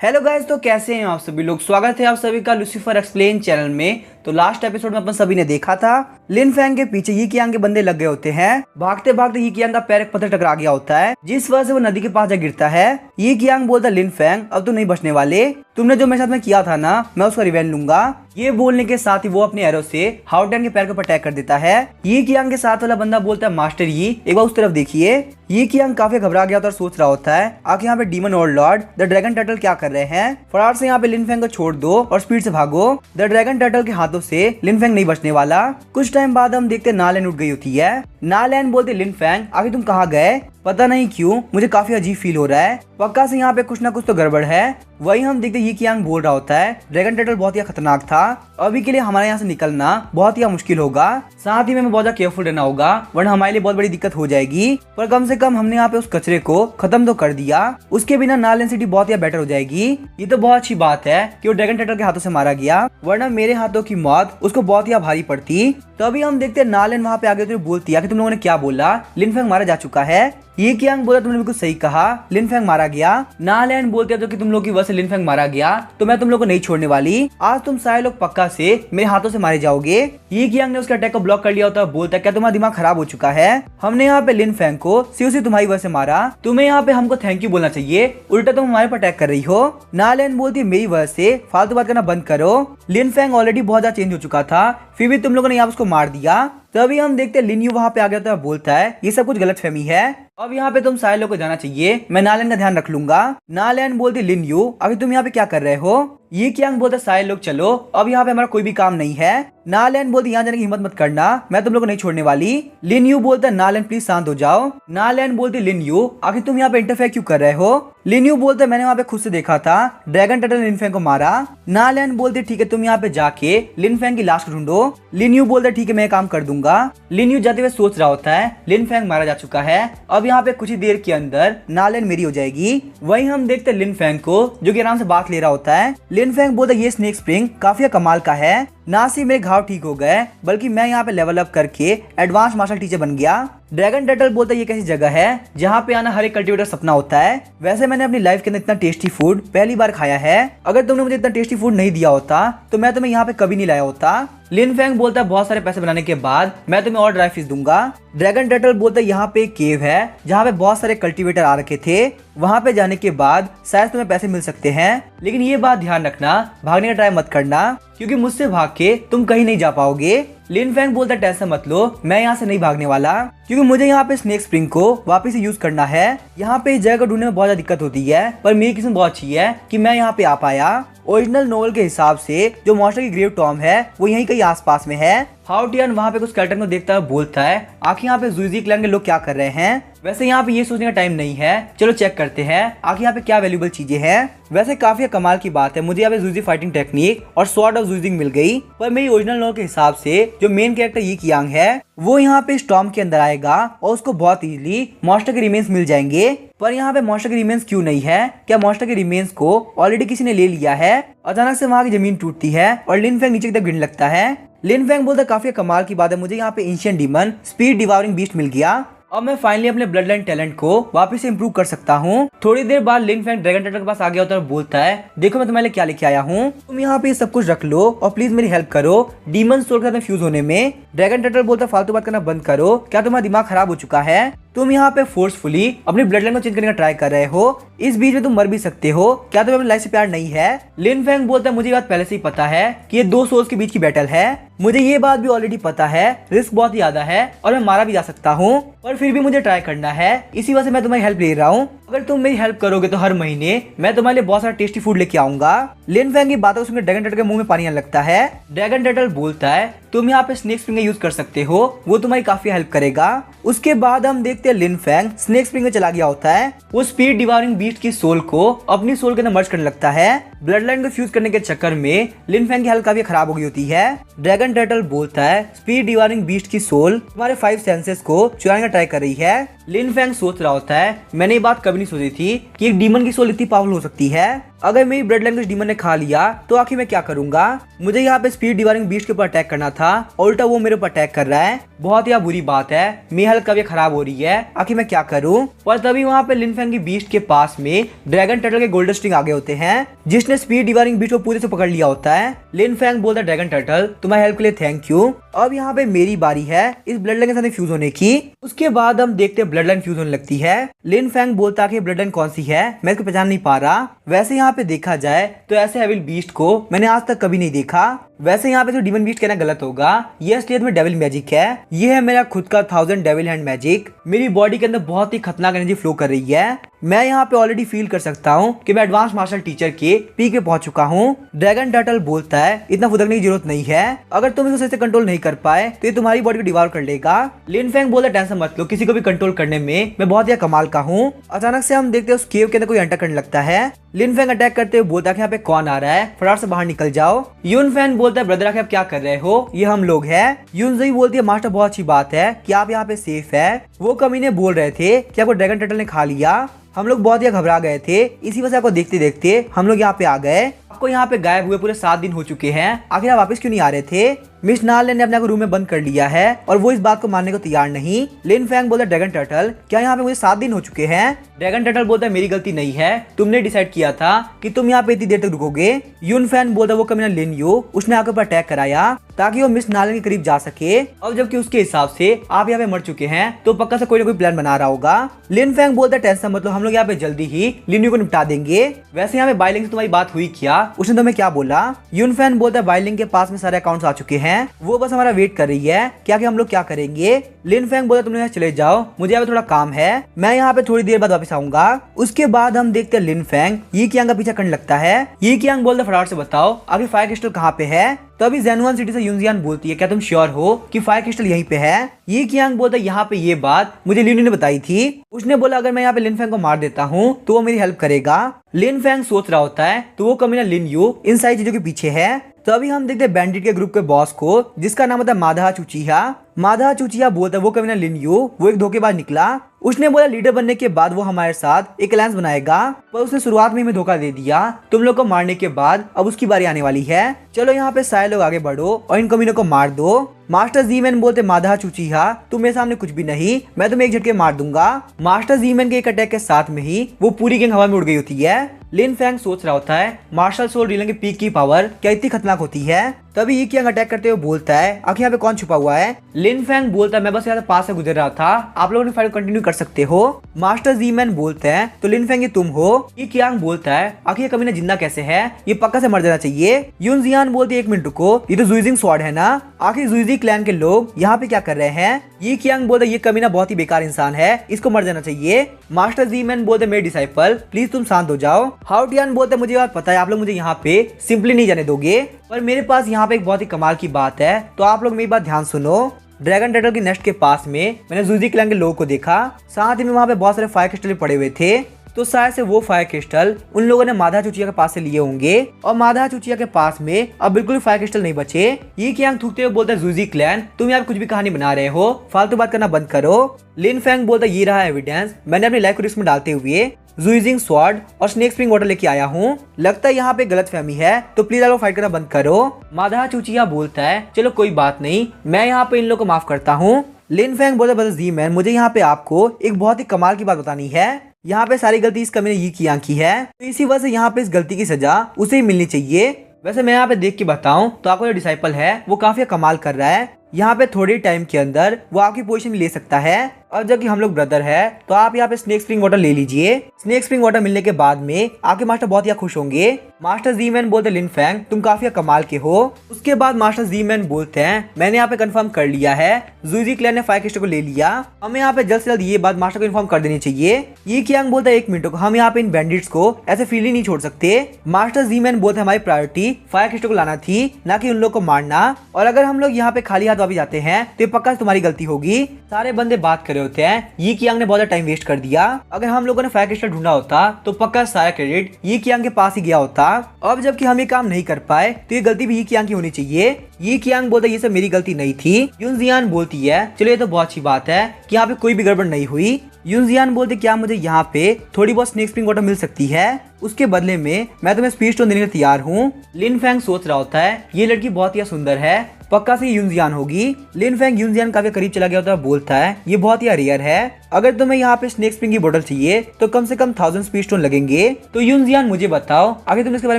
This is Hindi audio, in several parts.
हेलो गाइस, तो कैसे हैं आप सभी लोग। स्वागत है आप सभी का लूसीफर एक्सप्लेन चैनल में। तो लास्ट एपिसोड में अपन सभी ने देखा था लिन फैंग के पीछे यी कियांग के बंदे लग गए होते हैं। भागते भागते यी कियांग का पैर एक पत्थर टकरा गया होता है, जिस वजह से वो नदी के पास जा गिरता है। यी कियांग बोलता है लिन फैंग अब तुम नहीं बचने वाले, तुमने जो मेरे साथ में किया था ना, मैं उसका रिवेंज लूंगा। ये बोलने के साथ ही वो अपने एरो से हाउटियान के पैर के ऊपर अटैक कर देता है। यी कियांग के साथ वाला बंदा बोलता है मास्टर यी एक बार उस तरफ देखिए। यी कियांग काफी घबरा गया और सोच रहा होता है आखिर यहाँ पे demon Overlord the dragon turtle क्या कर रहे हैं। फटाफट से यहाँ पे लिन फैंग को छोड़ दो और स्पीड से भागो। द ड्रैगन टर्टल के हाथों से लिन फैंग नहीं बचने वाला। कुछ टाइम बाद हम देखते नालैन उठ गई होती है। नालैन बोलते लिन फैंग आखिर तुम कहाँ गए, पता नहीं क्यों मुझे काफी अजीब फील हो रहा है, पक्का से यहाँ पे कुछ ना कुछ तो गड़बड़ है। वही हम देखते यी कियांग बोल रहा होता है ड्रैगन टर्टल बहुत ही खतरनाक था, अभी के लिए हमारे यहाँ से निकलना बहुत ही मुश्किल होगा, साथ ही में हमें बहुत ज्यादा केयरफुल रहना होगा वरना हमारे लिए बहुत बड़ी दिक्कत हो जाएगी। पर कम से कम हमने यहाँ पे उस कचरे को खत्म तो कर दिया, उसके बिना नालैन सिटी बहुत ही बेटर हो जाएगी। ये तो बहुत अच्छी बात है कि वो ड्रैगन टर्टल के हाथों से मारा गया, वरना मेरे हाथों की मौत उसको बहुत ही भारी पड़ती। तो अभी हम देखते हैं नालैन वहाँ पे आगे तो बोलती है कि तुम लोगों ने क्या बोला, लिन फैंग मारा जा चुका है। यी कियांग बोला तुमने बिल्कुल सही कहा, लिन फैंग मारा गया। नालैन बोलते हैं तो कि तुम लोग की वजह से लिन फैंग मारा गया, तो मैं तुम लोग को नहीं छोड़ने वाली, आज तुम सारे लोग पक्का से मेरे हाथों से मारे जाओगे। यी कियांग ने उसके अटैक को ब्लॉक कर लिया होता है, बोलता है क्या तुम्हारा दिमाग खराब हो चुका है, हमने यहाँ पे लिन फैंग को सिर्फ तुम्हारी वजह से मारा, तुम्हें यहाँ पे हमको थैंक यू बोलना चाहिए, उल्टा तुम हमारे पर अटैक कर रही हो। नालैन बोलती है मेरी वजह से फालतू बात करना बंद करो, लिन फैंग ऑलरेडी बहुत ज्यादा चेंज हो चुका था, फिर भी तुम लोगों ने यहाँ उसको मार दिया। तभी हम देखते हैं लिन यू वहाँ पे आ गया था, बोलता है ये सब कुछ गलतफहमी है, अब यहाँ पे तुम सारे लोग को जाना चाहिए, मैं नालैन का ध्यान रख लूंगा। नालैन बोलती लिन यू अभी तुम यहाँ पे क्या कर रहे हो। यी कियांग बोलता सारे लोग चलो, अब यहाँ पे हमारा कोई भी काम नहीं है। नालैन बोलती यहाँ जाने की हिम्मत मत करना, मैं तुम लोग को नहीं छोड़ने वाली। लिन यू बोलता नालैन प्लीज शांत हो जाओ। नालैन बोलती लिन यू आखिर तुम यहाँ पे इंटरफेयर क्यों कर रहे हो। लिन यू बोलता मैंने वहाँ पे खुद से देखा था ड्रैगन टर्टल ने लिन फैंग को मारा। नालैन बोलती ठीक है तुम यहाँ पे जाके लिन फैंग की लाश ढूंढो। लिन यू बोलता ठीक है मैं काम कर दूंगा। लिन यू जाते हुए सोच रहा होता है लिन फैंग मारा जा चुका है, अब यहाँ पे कुछ ही देर के अंदर नालैन मेरी हो जाएगी। वही हम देखते लिन फैंग को जो कि आराम से बात ले रहा होता है। लिन फैंग बोलता ये स्नेक स्प्रिंग काफी कमाल का है, ना सिर्फ मेरे घाव ठीक हो गए बल्कि मैं यहाँ पे लेवल अप करके एडवांस मार्शल टीचर बन गया। ड्रैगन टर्टल बोलता है ये कैसी जगह है जहाँ पे आना हर एक कल्टीवेटर सपना होता है, वैसे मैंने अपनी लाइफ के अंदर इतना टेस्टी फूड पहली बार खाया है, अगर तुमने मुझे इतना टेस्टी फूड नहीं दिया होता तो मैं तुम्हें यहाँ पे कभी नहीं लाया होता। लिन फैंग बोलता है बहुत सारे पैसे बनाने के बाद मैं तुम्हें और ड्राई फिश दूंगा। ड्रैगन टर्टल बोलता है यहाँ पे एक केव है जहाँ पे बहुत सारे कल्टीवेटर आ रखे थे, वहाँ पे जाने के बाद शायद तुम्हें पैसे मिल सकते हैं, लेकिन ये बात ध्यान रखना भागने का ट्राई मत करना क्योंकि मुझसे भाग के तुम कहीं नहीं जा पाओगे। लिन फैंग बोलता है टेंशन मत लो, मैं यहाँ से नहीं भागने वाला क्योंकि मुझे यहाँ पे स्नेक स्प्रिंग को वापस से यूज करना है। यहाँ पे इस जगह को ढूंढने में बहुत ज्यादा दिक्कत होती है, पर मेरी किस्मत बहुत अच्छी है कि मैं यहाँ पे आ पाया। ओरिजिनल नोवेल के हिसाब से जो मॉन्स्टर की ग्रेव टॉम है वो यहीं कहीं आसपास में है। हाउटियान वहाँ पे कुछ स्केलेटन को देखता है, बोलता है आखिर यहाँ पे ज़ुइजी क्लैन के लोग क्या कर रहे हैं। वैसे यहाँ पे ये सोचने का टाइम नहीं है, चलो चेक करते हैं आखिर यहाँ पे क्या वैल्यूएबल चीजें हैं। वैसे काफी कमाल की बात है, मुझे यहाँ पे ज़ुइजी फाइटिंग टेक्निक और स्वॉर्ड ऑफ ज़ुइजिंग मिल गई, पर मेरी ओरिजिनल नोवेल के हिसाब से जो मेन कैरेक्टर यी कियांग है वो यहाँ पे स्टॉर्म के अंदर आएगा और उसको बहुत इजीली मॉन्स्टर के रिमेन्स मिल जाएंगे। पर यहाँ पे मॉन्स्टर के रिमेन्स क्यों नहीं है, क्या मॉन्स्टर के रिमेन्स को ऑलरेडी किसी ने ले लिया है। अचानक से वहाँ की जमीन टूटती है और लिन फैंग नीचे की तरफ गिरने लगता है। लिन फैंग बोलता काफी कमाल की बात है, मुझे यहाँ पे एंशिएंट डीमन स्पीड डिवावरिंग बीस्ट मिल गया, अब मैं फाइनली अपने ब्लड लाइन टैलेंट को वापस से इम्प्रूव कर सकता हूँ। थोड़ी देर बाद लिन फैंग ड्रैगन टर्टल के पास आ गया होता है और बोलता है देखो मैं तुम्हारे लिए क्या लेके आया हूँ, तुम यहाँ पे सब कुछ रख लो और प्लीज मेरी हेल्प करो डीमन सोल के साथ फ्यूज होने में। ड्रैगन टर्टल बोलता है फालतू बात करना बंद करो, क्या तुम्हारा दिमाग खराब हो चुका है, तुम यहाँ पे फोर्सफुली अपनी ब्लड लाइन को चेंज करने का ट्राई कर रहे हो, इस बीच में तुम मर भी सकते हो, क्या तुम्हें अपनी लाइफ से प्यार नहीं है। लिन फैंग बोलता है मुझे बात पहले से ही पता है कि ये दो सोल्स के बीच की बैटल है, मुझे ये बात भी ऑलरेडी पता है रिस्क बहुत ज्यादा है और मैं मारा भी जा सकता हूँ, पर फिर भी मुझे ट्राई करना है, इसी वजह से मैं तुम्हारी हेल्प ले रहा हूँ। अगर तुम मेरी हेल्प करोगे तो हर महीने मैं तुम्हारे लिए बहुत सारा टेस्टी फूड लेके आऊंगा। लिन फैंग की बातों सुनकर ड्रैगन टर्टल के मुंह में पानी आने लगता है। ड्रैगन टर्टल बोलता है तुम यहाँ पे स्नेक स्प्रिंग यूज कर सकते हो, वो तुम्हारी काफी हेल्प करेगा। उसके बाद हम देखते हैं लिन फैंग स्नेक स्प्रिंग में चला गया होता है, वो स्पीड डिवावरिंग बीस्ट की सोल को अपनी सोल के अंदर मर्ज करने लगता है। ब्लड लाइन को फ्यूज करने के चक्कर में लिन फैंग की हेल्थ काफी खराब हो गई होती है। ड्रैगन टर्टल बोलता है स्पीड डिवावरिंग बीस्ट की सोल तुम्हारे 5 सेंसेस को चुराने का ट्राई कर रही है। लिन फैंग सोच रहा होता है मैंने ये बात कभी नहीं सोची थी कि एक डीमन की सोल इतनी पावरफुल हो सकती है। अगर मेरी ब्लड लाइन को डीमन ने खा लिया तो आखिर मैं क्या करूंगा। मुझे यहाँ पे स्पीड डिवाइनिंग बीस्ट के ऊपर अटैक करना था और उल्टा वो मेरे ऊपर अटैक कर रहा है। बहुत ही बुरी बात है, मेरी हेल्थ कभी खराब हो रही है, आखिर मैं क्या करूं। पर तभी वहाँ पे लिन फैंग की बीस्ट के पास में ड्रैगन टर्टल के गोल्डन स्ट्रिंग आगे होते हैं, जिसने स्पीड डिवाइनिंग बीस्ट को पूरे से पकड़ लिया होता है। लिन फैंग बोलता है ड्रैगन टर्टल तुम्हारी हेल्प के लिए थैंक यू। अब यहाँ पे मेरी बारी है इस ब्लड लाइन के साथ फ्यूज होने की। उसके बाद हम देखते हैं ब्लड लाइन फ्यूज होने लगती है। लिन फैंग बोलता है कि ब्लड लाइन कौन सी है, मैं इसको पहचान नहीं पा रहा। वैसे यहाँ पे देखा जाए तो ऐसे एविल बीस्ट को मैंने आज तक कभी नहीं देखा। वैसे यहाँ पे तो डीमन बीस्ट कहना गलत होगा, ये असलियत में डेविल मैजिक है। ये है मेरा खुद का 1000 डेविल हैंड मैजिक। मेरी बॉडी के अंदर बहुत ही खतरनाक एनर्जी फ्लो कर रही है। मैं यहाँ पे ऑलरेडी फील कर सकता हूँ कि मैं एडवांस मार्शल टीचर के पीक पे पहुंच चुका हूँ। ड्रैगन टर्टल बोलता है इतना फुदकने की जरूरत नहीं है, अगर तुम इसको सही से कंट्रोल नहीं कर पाए तो ये तुम्हारी बॉडी को डिवार कर लेगा। लिन फैंग बोलता है टेंशन मत लो, किसी को भी कंट्रोल करने में मैं बहुत ही कमाल का हूँ। अचानक से हम देखते हैं उस केव के अंदर कोई एंटर करने लगता है। लिन फैंग अटैक करते हुए बोलता है यहाँ पे कौन आ रहा है, फटाफट से बाहर निकल जाओ। यून फैन बोलता है ब्रदर आखिर आप क्या कर रहे हो, ये हम लोग हैं। यूनज़ी बोलती है मास्टर बहुत अच्छी बात है कि आप यहाँ पे सेफ है। वो कमीने बोल रहे थे कि आपको ड्रैगन टर्टल ने खा लिया, हम लोग बहुत ही घबरा गए थे, इसी वजह से आपको देखते देखते हम लोग यहाँ पे आ गए। आपको यहाँ पे गायब हुए पूरे 7 दिन हो चुके हैं, आखिर आप वापस क्यों नहीं आ रहे थे। मिस नाल ने अपने रूम में बंद कर लिया है और वो इस बात को मानने को तैयार नहीं। लिन फैंग बोलता है ड्रैगन टर्टल क्या यहाँ पे मुझे 7 दिन हो चुके हैं। ड्रैगन टर्टल बोलता है मेरी गलती नहीं है, तुमने डिसाइड किया था कि तुम यहाँ पे इतनी देर तक रुकोगे। यून फैन बोलता है वो कमीना लिन यू, उसने आपके ऊपर अटैक कराया ताकि वो मिस नालन के करीब जा सके। अब जबकि उसके हिसाब से आप यहाँ पे मर चुके हैं तो पक्का से कोई ना कोई प्लान बना रहा होगा। लिन फैंग बोलता है टेंशन मतलब हम लोग यहाँ पे जल्दी ही लिन यू को निपटा देंगे। वैसे यहाँ पे बाइलिंग से तुम्हारी बात हुई क्या, उसने तुम्हें क्या बोला। यून फैन बोलता है बाइलिंग के पास में सारे अकाउंट्स आ चुके हैं, वो बस हमारा वेट कर रही है क्या कि हम लोग क्या करेंगे। लिन फैंग बोलता है तुम यहाँ चले जाओ, मुझे यहाँ पे थोड़ा काम है, मैं यहाँ पे थोड़ी देर बाद वापस आऊंगा। उसके बाद हम देखते हैं लिन फैंग ये कियांग का पीछा करने लगता है। ये कियांग बोलता है फटाफट से बताओ आगे फायर क्रिस्टल कहाँ पे है। तभी जेनुअन सिटी से यूनजियान बोलती है क्या तुम श्योर हो कि फायर क्रिस्टल यहीं पे है। ये कियांग बोलता है यहाँ पे ये बात मुझे लिन ने बताई थी, उसने बोला अगर मैं यहाँ पे लिन फैंग को मार देता हूँ तो वो मेरी हेल्प करेगा। लिन फैंग सोच रहा होता है तो वो कमीना लिन यू इन सारी चीजों के पीछे है। तभी हम देखते हैं बैंडिट के ग्रुप के बॉस को जिसका नाम होता है माधा चुचिया। माधा चुचिया बोलता है वो कमीना लिन यू वो एक धोखेबाज निकला, उसने बोला लीडर बनने के बाद वो हमारे साथ एक अलायंस बनाएगा, पर उसने शुरुआत में हमें धोखा दे दिया। तुम लोग को मारने के बाद अब उसकी बारी आने वाली है, चलो यहाँ पे सारे लोग आगे बढ़ो और इन कमीनों को मार दो। मास्टर जी-मैन बोलते माधा चुचिया तुम मेरे सामने कुछ भी नहीं, मैं तुम्हें एक झटके मार दूंगा। मास्टर जी-मैन के एक अटैक के साथ में ही वो पूरी गैंग हवा में उड़ गई होती है। लिन फैंग सोच रहा होता है मार्शल सोल रीलन के पीक की पावर क्या इतनी खतरनाक होती है। तभी ये कियांग अटैक करते हुए बोलता है आखिर यहाँ पे कौन छुपा हुआ है। लिन फैंग बोलता है मैं बस यहाँ पास से गुजर रहा था, आप लोगों ने फाइट कंटिन्यू कर सकते हो। मास्टर जी-मैन बोलते हैं तो लिन फैंग ये तुम हो। ये कियांग बोलता है आखिर ये कमीना जिंदा कैसे है, ये पक्का से मर जाना चाहिए। यून जियान बोलते है 1 मिनट रुको, ये तो जुइजिंग स्वॉर्ड है ना, आखिर जुइजी क्लैन के लोग यहाँ पे क्या कर रहे हैं। ये कियांग बोलता है ये कमीना बहुत ही बेकार इंसान है, इसको मर जाना चाहिए। मास्टर जी-मैन बोलते मेरे डिसाइपल प्लीज तुम शांत हो जाओ। हाउटियान बोलते मुझे बात पता है आप लोग मुझे यहाँ पे सिंपली नहीं जाने दोगे, पर मेरे पास यहाँ पे एक बहुत ही कमाल की बात है, तो आप लोग मेरी बात ध्यान सुनो। ड्रैगन टर्टल की नेस्ट के पास में मैंने जुइजी क्लैन के लोगों को देखा, साथ ही में वहाँ पे बहुत सारे फायर क्रिस्टल पड़े हुए थे, तो शायद से वो फायर क्रिस्टल उन लोगों ने माधा चुचिया के पास से लिए होंगे और माधा चुचिया के पास में अब बिल्कुल फायर क्रिस्टल नहीं बचे। ये कियांग थूकते हुए बोलता है जुइजी क्लैन तुम यहाँ कुछ भी कहानी बना रहे हो, फालतू बात करना बंद करो। लिन फैंग बोलता है ये रहा एविडेंस, मैंने अपनी लाइफ को रिस्क में डालते हुए जुइजिंग स्वॉर्ड और स्नेक स्प्रिंग वाटर लेके आया हूँ, लगता है यहाँ पे गलतफहमी है तो प्लीज आप लोग फाइट करना बंद करो। माधा चुचिया बोलता है चलो कोई बात नहीं, मैं यहाँ पे इन लोगों को माफ करता हूँ। लिन फैंग बोलता है बस जी-मैन मुझे यहाँ पे आपको एक बहुत ही कमाल की बात बतानी है, यहाँ पे सारी गलती इस कमीने ये कियांग की है, तो इसी वजह से यहाँ पे इस गलती की सजा उसे ही मिलनी चाहिए। वैसे मैं यहाँ पे देख के बताऊं तो आपको जो डिसाइपल है वो काफी कमाल कर रहा है, यहाँ पे थोड़े टाइम के अंदर वो आपकी पोजीशन ले सकता है। और जबकि हम लोग ब्रदर है तो आप यहाँ पे स्नेक स्प्रिंग वाटर ले लीजिए। स्नेक स्प्रिंग वाटर मिलने के बाद में आपके मास्टर बहुत ही खुश होंगे। मास्टर जी-मैन बोलते लिन फैंग तुम काफी कमाल के हो। उसके बाद मास्टर जी-मैन बोलते हैं मैंने यहाँ पे कंफर्म कर लिया है जुइजी क्लैन ने फायर क्रिस्टल को ले लिया, हमें यहाँ पे जल्द से जल्द ये बात मास्टर को इन्फॉर्म कर देनी चाहिए। ये कियांग बोलता है 1 मिनट को हम यहाँ पे इन बैंडिट्स को ऐसे फ्रीली नहीं छोड़ सकते। मास्टर जी-मैन बोलते हमारी प्रायोरिटी फायर क्रिस्टल को लाना थी, ना कि उन लोग को मारना, और अगर हम लोग यहाँ पे खाली हाथ वापस जाते हैं तो ये पक्का तुम्हारी गलती होगी। सारे बंदे बात कर रहे होते हैं ये कियांग ने बहुत टाइम वेस्ट कर दिया। अगर हम लोगों ने फायर क्रिस्टल ढूंढा होता तो पक्का सारा क्रेडिट ये कियांग के पास ही गया होता। अब जबकि हम ये काम नहीं कर पाए तो ये गलती भी ये कियांग की होनी चाहिए। ये कियांग बोलता है ये सब मेरी गलती नहीं थी। यूनजियान बोलती है चलो ये तो बहुत अच्छी बात है कि यहाँ पे कोई भी गड़बड़ नहीं हुई। यूनजियान बोलते क्या मुझे यहाँ पे थोड़ी बहुत स्नेक स्प्रिंग वाटर मिल सकती है, उसके बदले में मैं तुम्हें स्पीड स्टोन देने के लिए तैयार हूँ। लिन फैंग सोच रहा होता है ये लड़की बहुत ही सुंदर है, पक्का से यूनजियान होगी। लिन फैंग यूनजियान काफी करीब चला गया होता है, बोलता है ये बहुत ही रेयर है, अगर तुम्हें यहाँ पे स्नेक स्प्रिंग की बोतल चाहिए तो कम से कम 1000 स्पीड स्टोन लगेंगे। तो यूनजियान मुझे बताओ आगे तुमने इसके बारे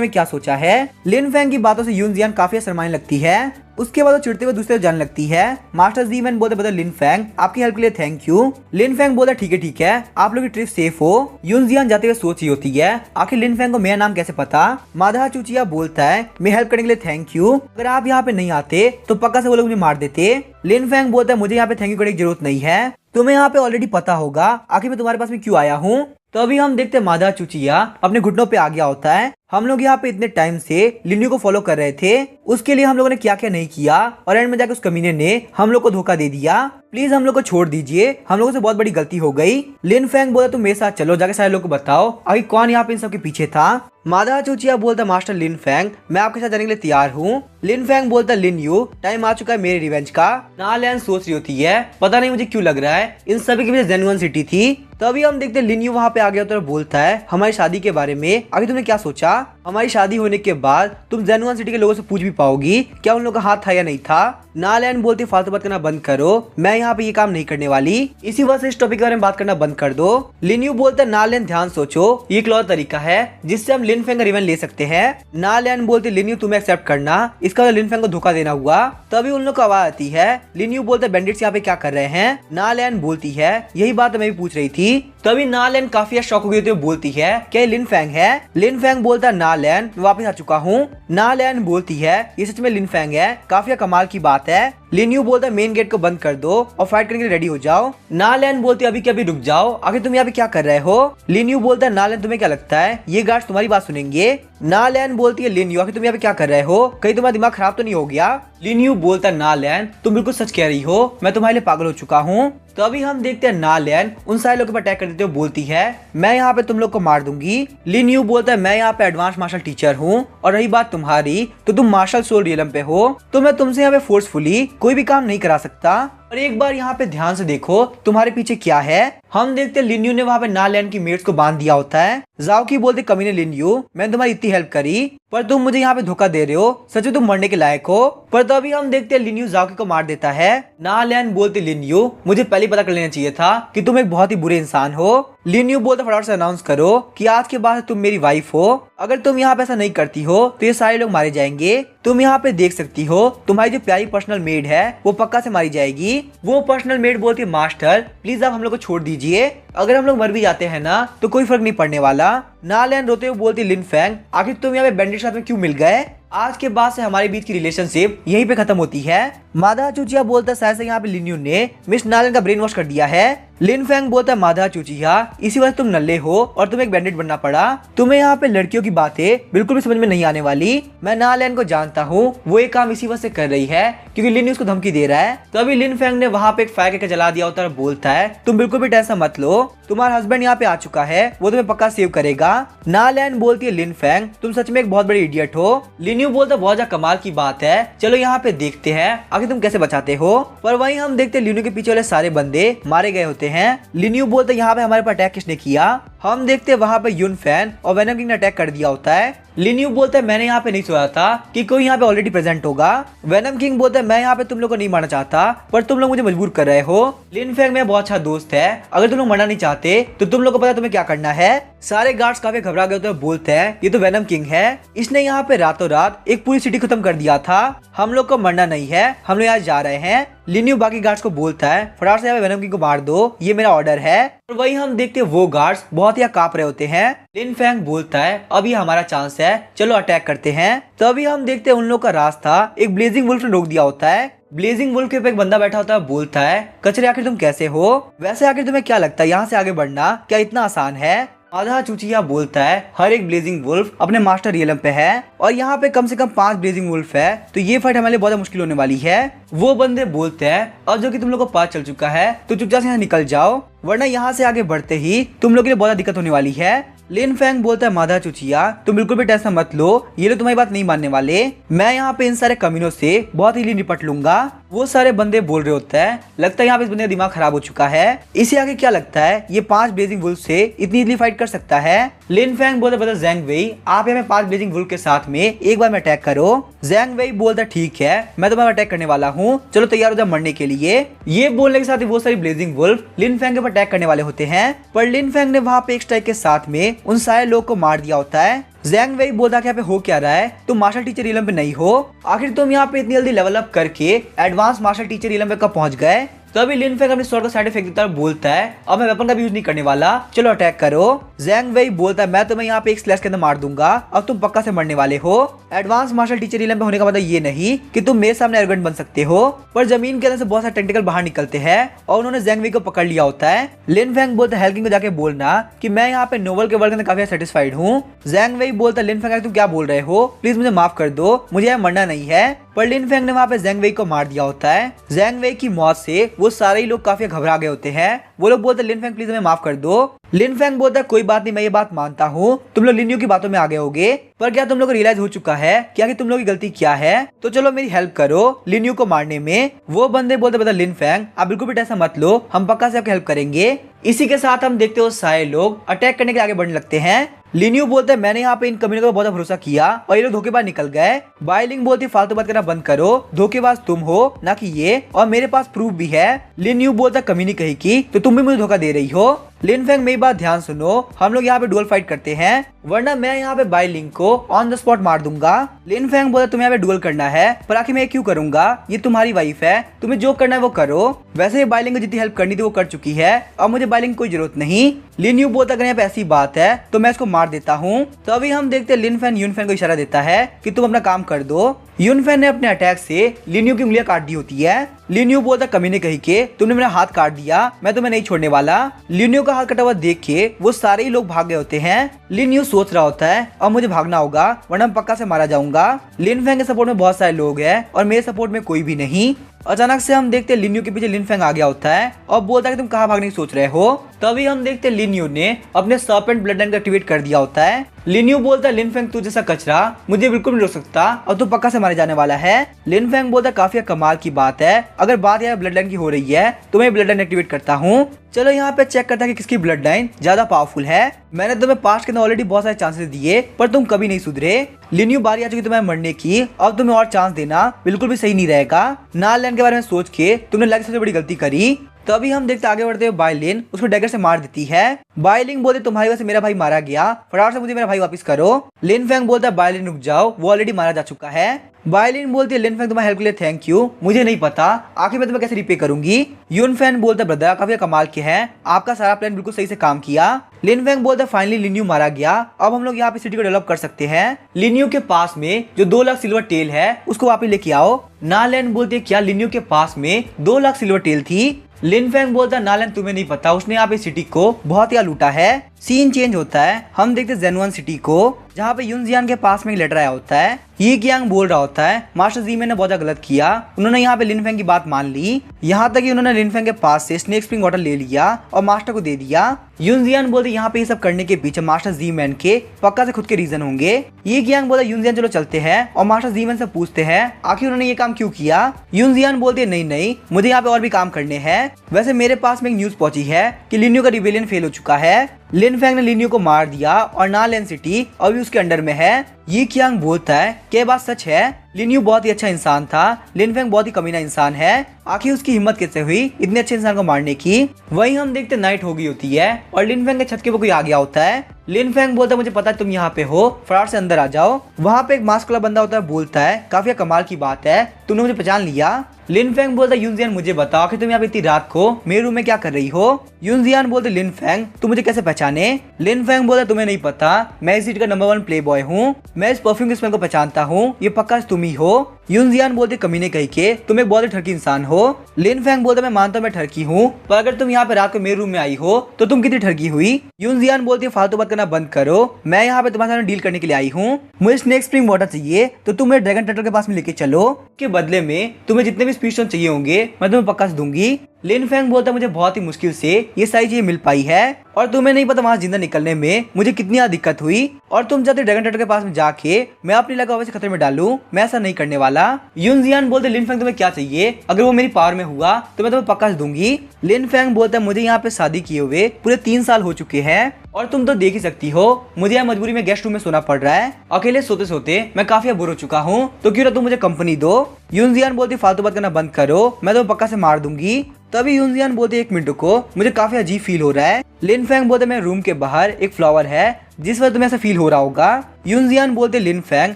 में क्या सोचा है। लिन फैंग की बातों से यूनजियान काफी शर्माने लगती है। उसके बाद वो चिढ़ते हुए दूसरे जाने लगती है। मास्टर जी मैन बोलते बता लिन फैंग आपकी हेल्प के लिए थैंक यू। लिन फैंग बोलता ठीक है आप लोग की ट्रिप सेफ हो। यूनजियान जाते हुए सोच रही होती है आखिर लिन फैंग को मेरा नाम कैसे पता। माधा चूचिया बोलता है मैं हेल्प करने के लिए थैंक यू, अगर आप यहाँ पे नहीं आते तो पक्का से वो लोग मुझे मार देते। लिन फैंग बोलता है मुझे यहाँ पे थैंक यू करने की जरूरत नहीं है, तुम्हें यहाँ पे ऑलरेडी पता होगा आखिर मैं तुम्हारे पास में क्यों आया हूँ। तो अभी हम देखते हैं माधा चूचिया अपने घुटनों पे आ गया होता है। हम लोग यहाँ पे इतने टाइम से लिन्यू को फॉलो कर रहे थे, उसके लिए हम लोगों ने क्या क्या नहीं किया और एंड में जाकर उस कमीने ने हम लोग को धोखा दे दिया। प्लीज हम लोग को छोड़ दीजिए, हम लोगों से बहुत बड़ी गलती हो गई। लिन फैंग बोला तुम मेरे साथ चलो, जाके सारे लोग को बताओ आखिर कौन यहाँ पे इन सब के पीछे था। माधा चूचिया बोलता मास्टर लिन फैंग मैं आपके साथ जाने के लिए तैयार हूँ। लिन फैंग बोलता लिन यू टाइम आ चुका है मेरे रिवेंज का। नालैन सोच रही होती है पता नहीं मुझे क्यों लग रहा है इन सभी के पीछे जेनुइन सिटी थी। तभी हम देखते लिन यू वहाँ पे आ गया तो बोलता है हमारी शादी के बारे में अभी तुमने क्या सोचा, हमारी शादी होने के बाद तुम जेनुइन सिटी के लोगों से पूछ भी पाओगी क्या उन लोगों का हाथ था या नहीं था। नालैन बोलती फालतू बात करना बंद करो, मैं यहाँ पे ये काम नहीं करने वाली, इसी वजह से इस टॉपिक के बारे में बात करना बंद कर दो। लिन यू बोलता नालैन ध्यान सोचो ये एक और तरीका है जिससे हम लिन फैंग का रिवेंज ले सकते हैं। नालैन बोलती लिन यू तुम्हें एक्सेप्ट करना, इसका लिन फैंग को धोखा देना हुआ। तभी उन लोग को आवाज आती है। लिन यू बोलते बैंडिट्स यहाँ पे क्या कर रहे हैं। नालैन बोलती है यही बात मैं भी पूछ रही थी। तभी नालैन काफी शॉक हो गई होती है, बोलती है क्या ये लिन फैंग है। लिन फैंग बोलता नालैन मैं वापस आ चुका हूँ। नालैन बोलती है ये सच में लिन फैंग है, काफी कमाल की बात है। लिन यू बोलता है मेन गेट को बंद कर दो और फाइट करने के लिए रेडी हो जाओ। नालैन बोलती है अभी क्या अभी रुक जाओ, आखिर तुम यहाँ पे क्या कर रहे हो। लिन यू बोलता है नालैन तुम्हें क्या लगता है ये गार्ड्स तुम्हारी बात सुनेंगे। नालैन बोलती है लिन यू आखिर तुम यहाँ पे क्या कर रहे हो, कहीं तुम्हारा दिमाग खराब तो नहीं हो गया। लिन यू बोलता है नालैन तुम बिल्कुल सच कह रही हो, मैं तुम्हारे लिए पागल हो चुका हूँ। तो अभी हम देखते हैं नालैन उन सारे लोगों पर अटैक कर देते हुए बोलती है मैं यहाँ पे तुम लोग को मार दूंगी। लिन यू बोलता है मैं यहाँ पे एडवांस मार्शल टीचर हूँ और रही बात तुम्हारी तो तुम मार्शल सोल रियलम पे हो, तो मैं तुमसे यहाँ पे फोर्सफुली कोई भी काम नहीं करा सकता। और एक बार यहाँ पे ध्यान से देखो तुम्हारे पीछे क्या है। हम देखते लिन यू ने वहाँ पे नालैन की मेट्स को बांध दिया होता है। जाओ की बोलते कमीने लिन यू मैंने तुम्हारी इतनी हेल्प करी पर तुम मुझे यहाँ पे धोखा दे रहे हो, सच में तुम मरने के लायक हो। पर तो अभी हम देखते हैं लिन यू जाओकी को मार देता है। नालैन बोलते लिन यू मुझे पहले पता कर लेना चाहिए था कि तुम एक बहुत ही बुरे इंसान हो। लिन यू बोलते फटाफट से अनाउंस करो कि आज के बाद तुम मेरी वाइफ हो, अगर तुम यहाँ पे ऐसा नहीं करती हो तो ये सारे लोग मारे जाएंगे। तुम यहाँ पे देख सकती हो तुम्हारी जो प्यारी पर्सनल मेड है वो पक्का से मारी जाएगी। वो पर्सनल मेड बोलती है मास्टर प्लीज आप हम लोग को छोड़ दीजिए, अगर हम लोग मर भी जाते हैं ना तो कोई फर्क नहीं पड़ने वाला। नालैन रोते हुए बोलती लिन फैंग आखिर तुम यहाँ पे बैंडिट साथ में क्यों मिल गए, आज के बाद से हमारे बीच की रिलेशनशिप यहीं पे खत्म होती है। माधा चूचिया बोलता है शायद से यहाँ पे लिन यू ने मिस नालैन का ब्रेन वॉश कर दिया है। लिन फैंग बोलता है माधा चूचिया इसी वजह तुम नल्ले हो और तुम्हें एक बैंडिट बनना पड़ा, तुम्हें यहाँ पे लड़कियों की बातें बिल्कुल भी समझ में नहीं आने वाली। मैं नालैन को जानता हूँ वो एक काम इसी वजह से कर रही है क्योंकि लिन उसको धमकी दे रहा है। तो अभी लिन फैंग ने वहाँ पे एक फायर करके जला दिया होता है और बोलता है तुम बिल्कुल भी टेंशन मत लो, तुम्हारा हस्बैंड यहाँ पे आ चुका है वो तुम्हें पक्का सेव करेगा। नालैन बोलती है लिन फैंग तुम सच में एक बहुत बड़ी इडियट हो। लिन यू बोलता है बहुत ज्यादा कमाल की बात है, चलो यहाँ पे देखते हैं आगे तुम कैसे बचाते हो। पर वहीं हम देखते हैं लिन यू के पीछे वाले सारे बंदे मारे गए होते हैं। लिन यू बोलते यहाँ पे हमारे पर अटैक किसने किया। हम देखते हैं वहाँ पे यून फैन और वेनम किंग ने अटैक कर दिया होता है। लिन यू बोलता है मैंने यहाँ पे नहीं सोचा था कि कोई यहाँ पे ऑलरेडी प्रेजेंट होगा। वेनम किंग बोलता है मैं यहाँ पे तुम लोग को नहीं मारना चाहता पर तुम लोग मुझे मजबूर कर रहे हो। लिन फैंग मेरा बहुत अच्छा दोस्त है, अगर तुम लोग मरना नहीं चाहते तो तुम लोग को पता तुम्हें क्या करना है। सारे गार्ड्स काफी घबरा गए तो बोलते हैं ये तो वेनम किंग है, इसने यहाँ पे रातों रात एक पूरी सिटी खत्म कर दिया था, हम लोग को मरना नहीं है, हम लोग यहाँ जा रहे हैं। लिन यू बाकी गार्ड्स को बोलता है फटाफट से यहाँ पे वेनम किंग को मार दो, ये मेरा ऑर्डर है। और वही हम देखते हैं वो गार्ड्स बहुत ही कांप रहे होते हैं। लिन फैंग बोलता है अभी हमारा चांस है, चलो अटैक करते हैं। तभी हम देखते हैं उन लोग का रास्ता एक ब्लेजिंग वुल्फ ने रोक दिया होता है। ब्लेजिंग वुल्फ के ऊपर एक बंदा बैठा होता है, बोलता है कचरे आखिर तुम कैसे हो, वैसे आखिर तुम्हें क्या लगता है यहाँ से आगे बढ़ना क्या इतना आसान है। आधा चूचिया बोलता है हर एक ब्लेजिंग वुल्फ अपने मास्टर रियलम पे है और यहाँ पे कम से कम 5 ब्लेजिंग वुल्फ है, तो ये फाइट हमारे लिए बहुत मुश्किल होने वाली है। वो बंदे बोलते हैं अब जो कि तुम लोग को पता चल चुका है तो चुपचाप से यहाँ निकल जाओ, वरना यहाँ से आगे बढ़ते ही तुम लोग के लिए बहुत दिक्कत होने वाली है। लिन फैंग बोलता है मादा चुचिया तुम बिल्कुल भी टेंशन मत लो, ये लोग तुम्हारी बात नहीं मानने वाले, मैं यहाँ पे इन सारे कमीनों से बहुत इजीली निपट लूंगा। वो सारे बंदे बोल रहे होते हैं लगता है यहाँ पे इस बंदे का दिमाग खराब हो चुका है, इसे आगे क्या लगता है ये 5 ब्लेजिंग वुल्फ से इतनी इजीली फाइट कर सकता है। लिन फैंग बोलता है ज़ैंग वेई आप यहाँ 5 ब्लेजिंग वुल्फ के साथ में एक बार में अटैक करो। ज़ैंग वेई बोलता है ठीक है मैं तुम्हारा अटैक करने वाला हूँ, चलो तैयार हो जाओ मरने के लिए। ये बोलने के साथ ही वो सारी ब्लेजिंग वुल्फ लिन फैंग के ऊपर अटैक करने वाले होते हैं, पर लिन फैंग ने वहाँ पे एक स्ट्राइक के साथ में उन सारे लोग को मार दिया होता है। ज़ैंग वेई बोलता कि यहाँ पे हो क्या रहा है, तुम मार्शल टीचर रियलम पे नहीं हो, आखिर तुम यहाँ पे इतनी जल्दी लेवल अप करके एडवांस मार्शल टीचर रियलम पे कब पहुंच गए। तभी लिन फैंग अपनी स्वॉर्ड का साइड इफेक्ट देता है, बोलता है अब मैं वेपन का भी यूज नहीं करने वाला, चलो अटैक करो। ज़ैंग वेई बोलता है मैं तुम्हें यहाँ पे एक स्लैश के अंदर मार दूंगा, अब तुम पक्का से मरने वाले हो। एडवांस मार्शल टीचर रियलम पे होने का मतलब ये नहीं कि तुम मेरे सामने एरोगेंट बन सकते हो, पर जमीन के अंदर से बहुत सारे टेंटिकल बाहर निकलते हैं और उन्होंने ज़ैंग वेई को पकड़ लिया होता है। लिन फैंग बोलता है हेल्किंग को जाके बोलना कि मैं यहाँ पे नोवेल के वर्ल्ड के अंदर काफी सेटिस्फाइड हूँ। ज़ैंग वेई बोलता है लिन फैंग तुम क्या बोल रहे हो, प्लीज मुझे माफ कर दो, मुझे यहाँ मरना नहीं है, पर लिन फैंग ने वहाँ पे ज़ैंग वेई को मार दिया होता है। ज़ैंग वेई की मौत से वो सारे लोग काफी घबरा गए होते हैं, वो लोग बोलते हैं लिन फैंग प्लीज हमें माफ कर दो। लिन फैंग बोलता है कोई बात नहीं मैं ये बात मानता हूँ, तुम लोग लिन यू की बातों में आ गए होगे, पर क्या तुम लोग को रियलाइज हो चुका है क्या कि तुम लोग की गलती क्या है, तो चलो मेरी हेल्प करो लिन यू को मारने में। वो बंदे बोलते बता लिन फैंग आप बिल्कुल भी टेंशन मत लो, हम पक्का से आपकी हेल्प करेंगे। इसी के साथ हम देखते हो सारे लोग अटैक करने के आगे बढ़ने लगते हैं। लिन यू बोलते हैं मैंने यहाँ पे इन कमीनों को बहुत भरोसा किया और ये लोग धोखेबाज निकल गए। बाइलिंग बोलती फालतू बात करना बंद करो, धोखेबाज तुम हो ना कि ये, और मेरे पास प्रूफ भी है। लिन यू बोलता कमीनी कही की तो तुम भी मुझे धोखा दे रही हो। लिन फैंग मेरी बात ध्यान सुनो, हम लोग यहाँ पे डुअल फाइट करते हैं, वरना मैं यहाँ पे बाइलिंग को ऑन द स्पॉट मार दूंगा। लिन फैंग बोला तुम्हें यहाँ पे डुअल करना है, पर आखिर मैं क्यों करूंगा, ये तुम्हारी वाइफ है, तुम्हें जो करना है वो करो, वैसे ही बाइलिंग को जितनी हेल्प करनी थी वो कर चुकी है, अब मुझे बाइलिंग कोई जरूरत नहीं। लिन यू बोलता अगर यहाँ पे ऐसी बात है तो मैं इसको मार देता हूँ। तो अभी हम देखते हैं लिन फैन यून फैन को इशारा देता है कि तुम अपना काम कर दो। यून फैन ने अपने अटैक से लिन यू की उंगलियां काट दी होती है। लिन यू बोलता कमीने कही के तुमने मेरा हाथ काट दिया, मैं तुम्हें नहीं छोड़ने वाला। लिन यू का हाथ कटा हुआ देख के वो सारे ही लोग भाग गए होते हैं। लिन यू सोच रहा होता है अब मुझे भागना होगा वरना मैं पक्का से मारा जाऊंगा। लिन फैंग के सपोर्ट में बहुत सारे लोग हैं और मेरे सपोर्ट में कोई भी नहीं। अचानक से हम देखते हैं लिन यू के पीछे लिन फैंग आ गया होता है और बोलता है कि तुम कहाँ भागने की सोच रहे हो। तभी हम देखते हैं लिन यू ने अपने सर्पेंट ब्लड लाइन को एक्टिवेट कर दिया होता है। लिन यू बोलता है लिन फैंग तू जैसा कचरा मुझे बिल्कुल नहीं रोक सकता और तू पक्का से मारे जाने वाला है। लिन फैंग बोलता है काफी कमाल की बात है, अगर बात यहाँ ब्लड लाइन की हो रही है तो मैं ब्लड लाइन एक्टिवेट करता हूँ। चलो यहाँ पे चेक करता है कि किसकी ब्लड लाइन ज्यादा पावरफुल है। मैंने तुम्हें पास्ट के अंदर ऑलरेडी बहुत सारे चांसेस दिए पर तुम कभी नहीं सुधरे। लिन यू बारी आ चुकी तुम्हें मरने की, अब तुम्हें और चांस देना बिल्कुल भी सही नहीं रहेगा। नाल लैंड के बारे में सोच के तुमने लाइफ सबसे बड़ी गलती करी। तो अभी हम देखते आगे बढ़ते हुए बाइलिन उसको डैगर से मार देती है। बाइलिंग बोलते तुम्हारी वजह से मेरा भाई मारा गया, फटाफट से मुझे मेरा भाई वापस करो। लिन फैंग बोलता है बाइलिन रुक जाओ, वो ऑलरेडी मारा जा चुका है। बाइलिन बोलती है लिन फैंग तुम्हारी हेल्प के लिए थैंक यू, मुझे नहीं पता आखिर मैं तुम्हें कैसे रिपे करूंगी। यून फैन बोलता है ब्रदर काफी कमाल के है, आपका सारा प्लान बिल्कुल सही से काम किया। लिन फैंग बोलता है फाइनली लिन यू मारा गया, अब हम लोग यहाँ पे सिटी को डेवलप कर सकते हैं। लिन यू के पास में जो 2 लाख सिल्वर टेल है उसको वापस लेके आओ। नालैंड बोलते है क्या लिन यू के पास में 2 लाख सिल्वर टेल थी। लिन फैंग बोलता है नालैंड तुम्हें नहीं पता, उसने यहाँ पे सिटी को बहुत ही लूटा है। सीन चेंज होता है, हम देखते हैं जेनुअन सिटी को जहाँ पे यूनजियान के पास में एक लेटर आया होता है। ये कियांग बोल रहा होता है मास्टर जी मैंने बहुत गलत किया, उन्होंने यहाँ पे लिन फैंग की बात मान ली, यहाँ तक कि उन्होंने लिन फैंग के पास से स्नेक स्प्रिंग वाटर ले लिया और मास्टर को दे दिया। यूनजियान बोलते यहाँ पे ये सब करने के पीछे मास्टर जी मैन के पक्का से खुद के रीजन होंगे। ये कियांग बोलता यूनजियान चलो चलते हैं और मास्टर जी मैन से पूछते हैं आखिर उन्होंने ये काम क्यों किया। यूनजियान बोलते नहीं नहीं मुझे यहाँ पे और भी काम करने हैं, वैसे मेरे पास में एक न्यूज पहुंची है कि लिन यू का रिबेलियन फेल हो चुका है। लिन फैंग ने लिन यू को मार दिया और नालैंड सिटी अभी उसके अंडर में है। ये कियांग बोलता है क्या बात सच है, लिन यू बहुत ही अच्छा इंसान था, लिन फैंग बहुत ही कमीना इंसान है, आखिर उसकी हिम्मत कैसे हुई इतने अच्छे इंसान को मारने की। वहीं हम देखते नाइट हो गई होती है और लिन फैंग के छत के ऊपर कोई आ गया होता है। लिन फैंग बोलता है मुझे पता है तुम यहाँ पे हो, फटाफट से अंदर आ जाओ। वहाँ पे एक मास्क वाला बंदा होता है, बोलता है काफी कमाल की बात है तुमने मुझे पहचान लिया। लिन फैंग बोलता है यूनजियान मुझे बताओ कि तुम यहाँ पे इतनी रात को मेरे रूम में क्या कर रही हो। यूनजियान बोलते लिन फैंग तुम मुझे कैसे पहचाने। लिन फैंग बोलता तुम्हें नहीं पता मैं इस सिटी का नंबर 1 प्ले बॉय हूँ, मैं इस परफ्यूम के स्मेल को पहचानता हूँ, ये पक्का तुम ही हो। यूनजियान बोलते कमीने कही के तुम एक बहुत ही ठरकी इंसान हो। लिन फैंग बोलते मैं मानता हूँ मैं ठरकी हूँ, पर अगर तुम यहाँ पे रात को मेरे रूम में आई हो तो तुम कितनी ठरकी हुई। यूनजियान बोलती फालतू बात करना बंद करो, मैं यहाँ पे तुम्हारे साथ डील करने के लिए आई हूँ। मुझे स्नेक स्प्रिंग वाटर चाहिए तो तुम मेरे ड्रैगन टर्टल के पास में लेके चलो, के बदले में तुम्हें जितने भी स्पीड स्टोन चाहिए होंगे मैं तुम्हें पक्का से दूंगी। लिन फैंग बोलता मुझे बहुत ही मुश्किल से ये सारी चीजें मिल पाई है और तुम्हें नहीं पता वहां जिंदा निकलने में मुझे कितनी ज्यादा दिक्कत हुई, और तुम चाहते ड्रैगन टर्टल के पास में जाके मैं अपनी लगा से खतरे में डालूं, मैं ऐसा नहीं करने वाला। यूनजियान बोलते लिन फैंग तुम्हें क्या चाहिए, अगर वो मेरी पावर में हुआ तो मैं तुम्हें पक्का से दूंगी। लिन फैंग बोलता मुझे यहाँ पे शादी किए हुए पूरे 3 साल हो चुके हैं और तुम तो देख ही सकती हो मुझे यहाँ मजबूरी में गेस्ट रूम में सोना पड़ रहा है, अकेले सोते सोते मैं काफी बोर हो चुका हूँ, तो क्यों ना तुम मुझे कंपनी दो। यूनजियान बोलती फालतू बात करना बंद करो, मैं तुम्हें पक्का से मार दूंगी। तभी यूनजियान बोलते 1 मिनट को मुझे काफी अजीब फील हो रहा है। लिन फैंग बोलते मेरे रूम के बाहर एक फ्लावर है जिस वजह तुम्हें ऐसा फील हो रहा होगा। यूनजियान बोलते लिन फैंग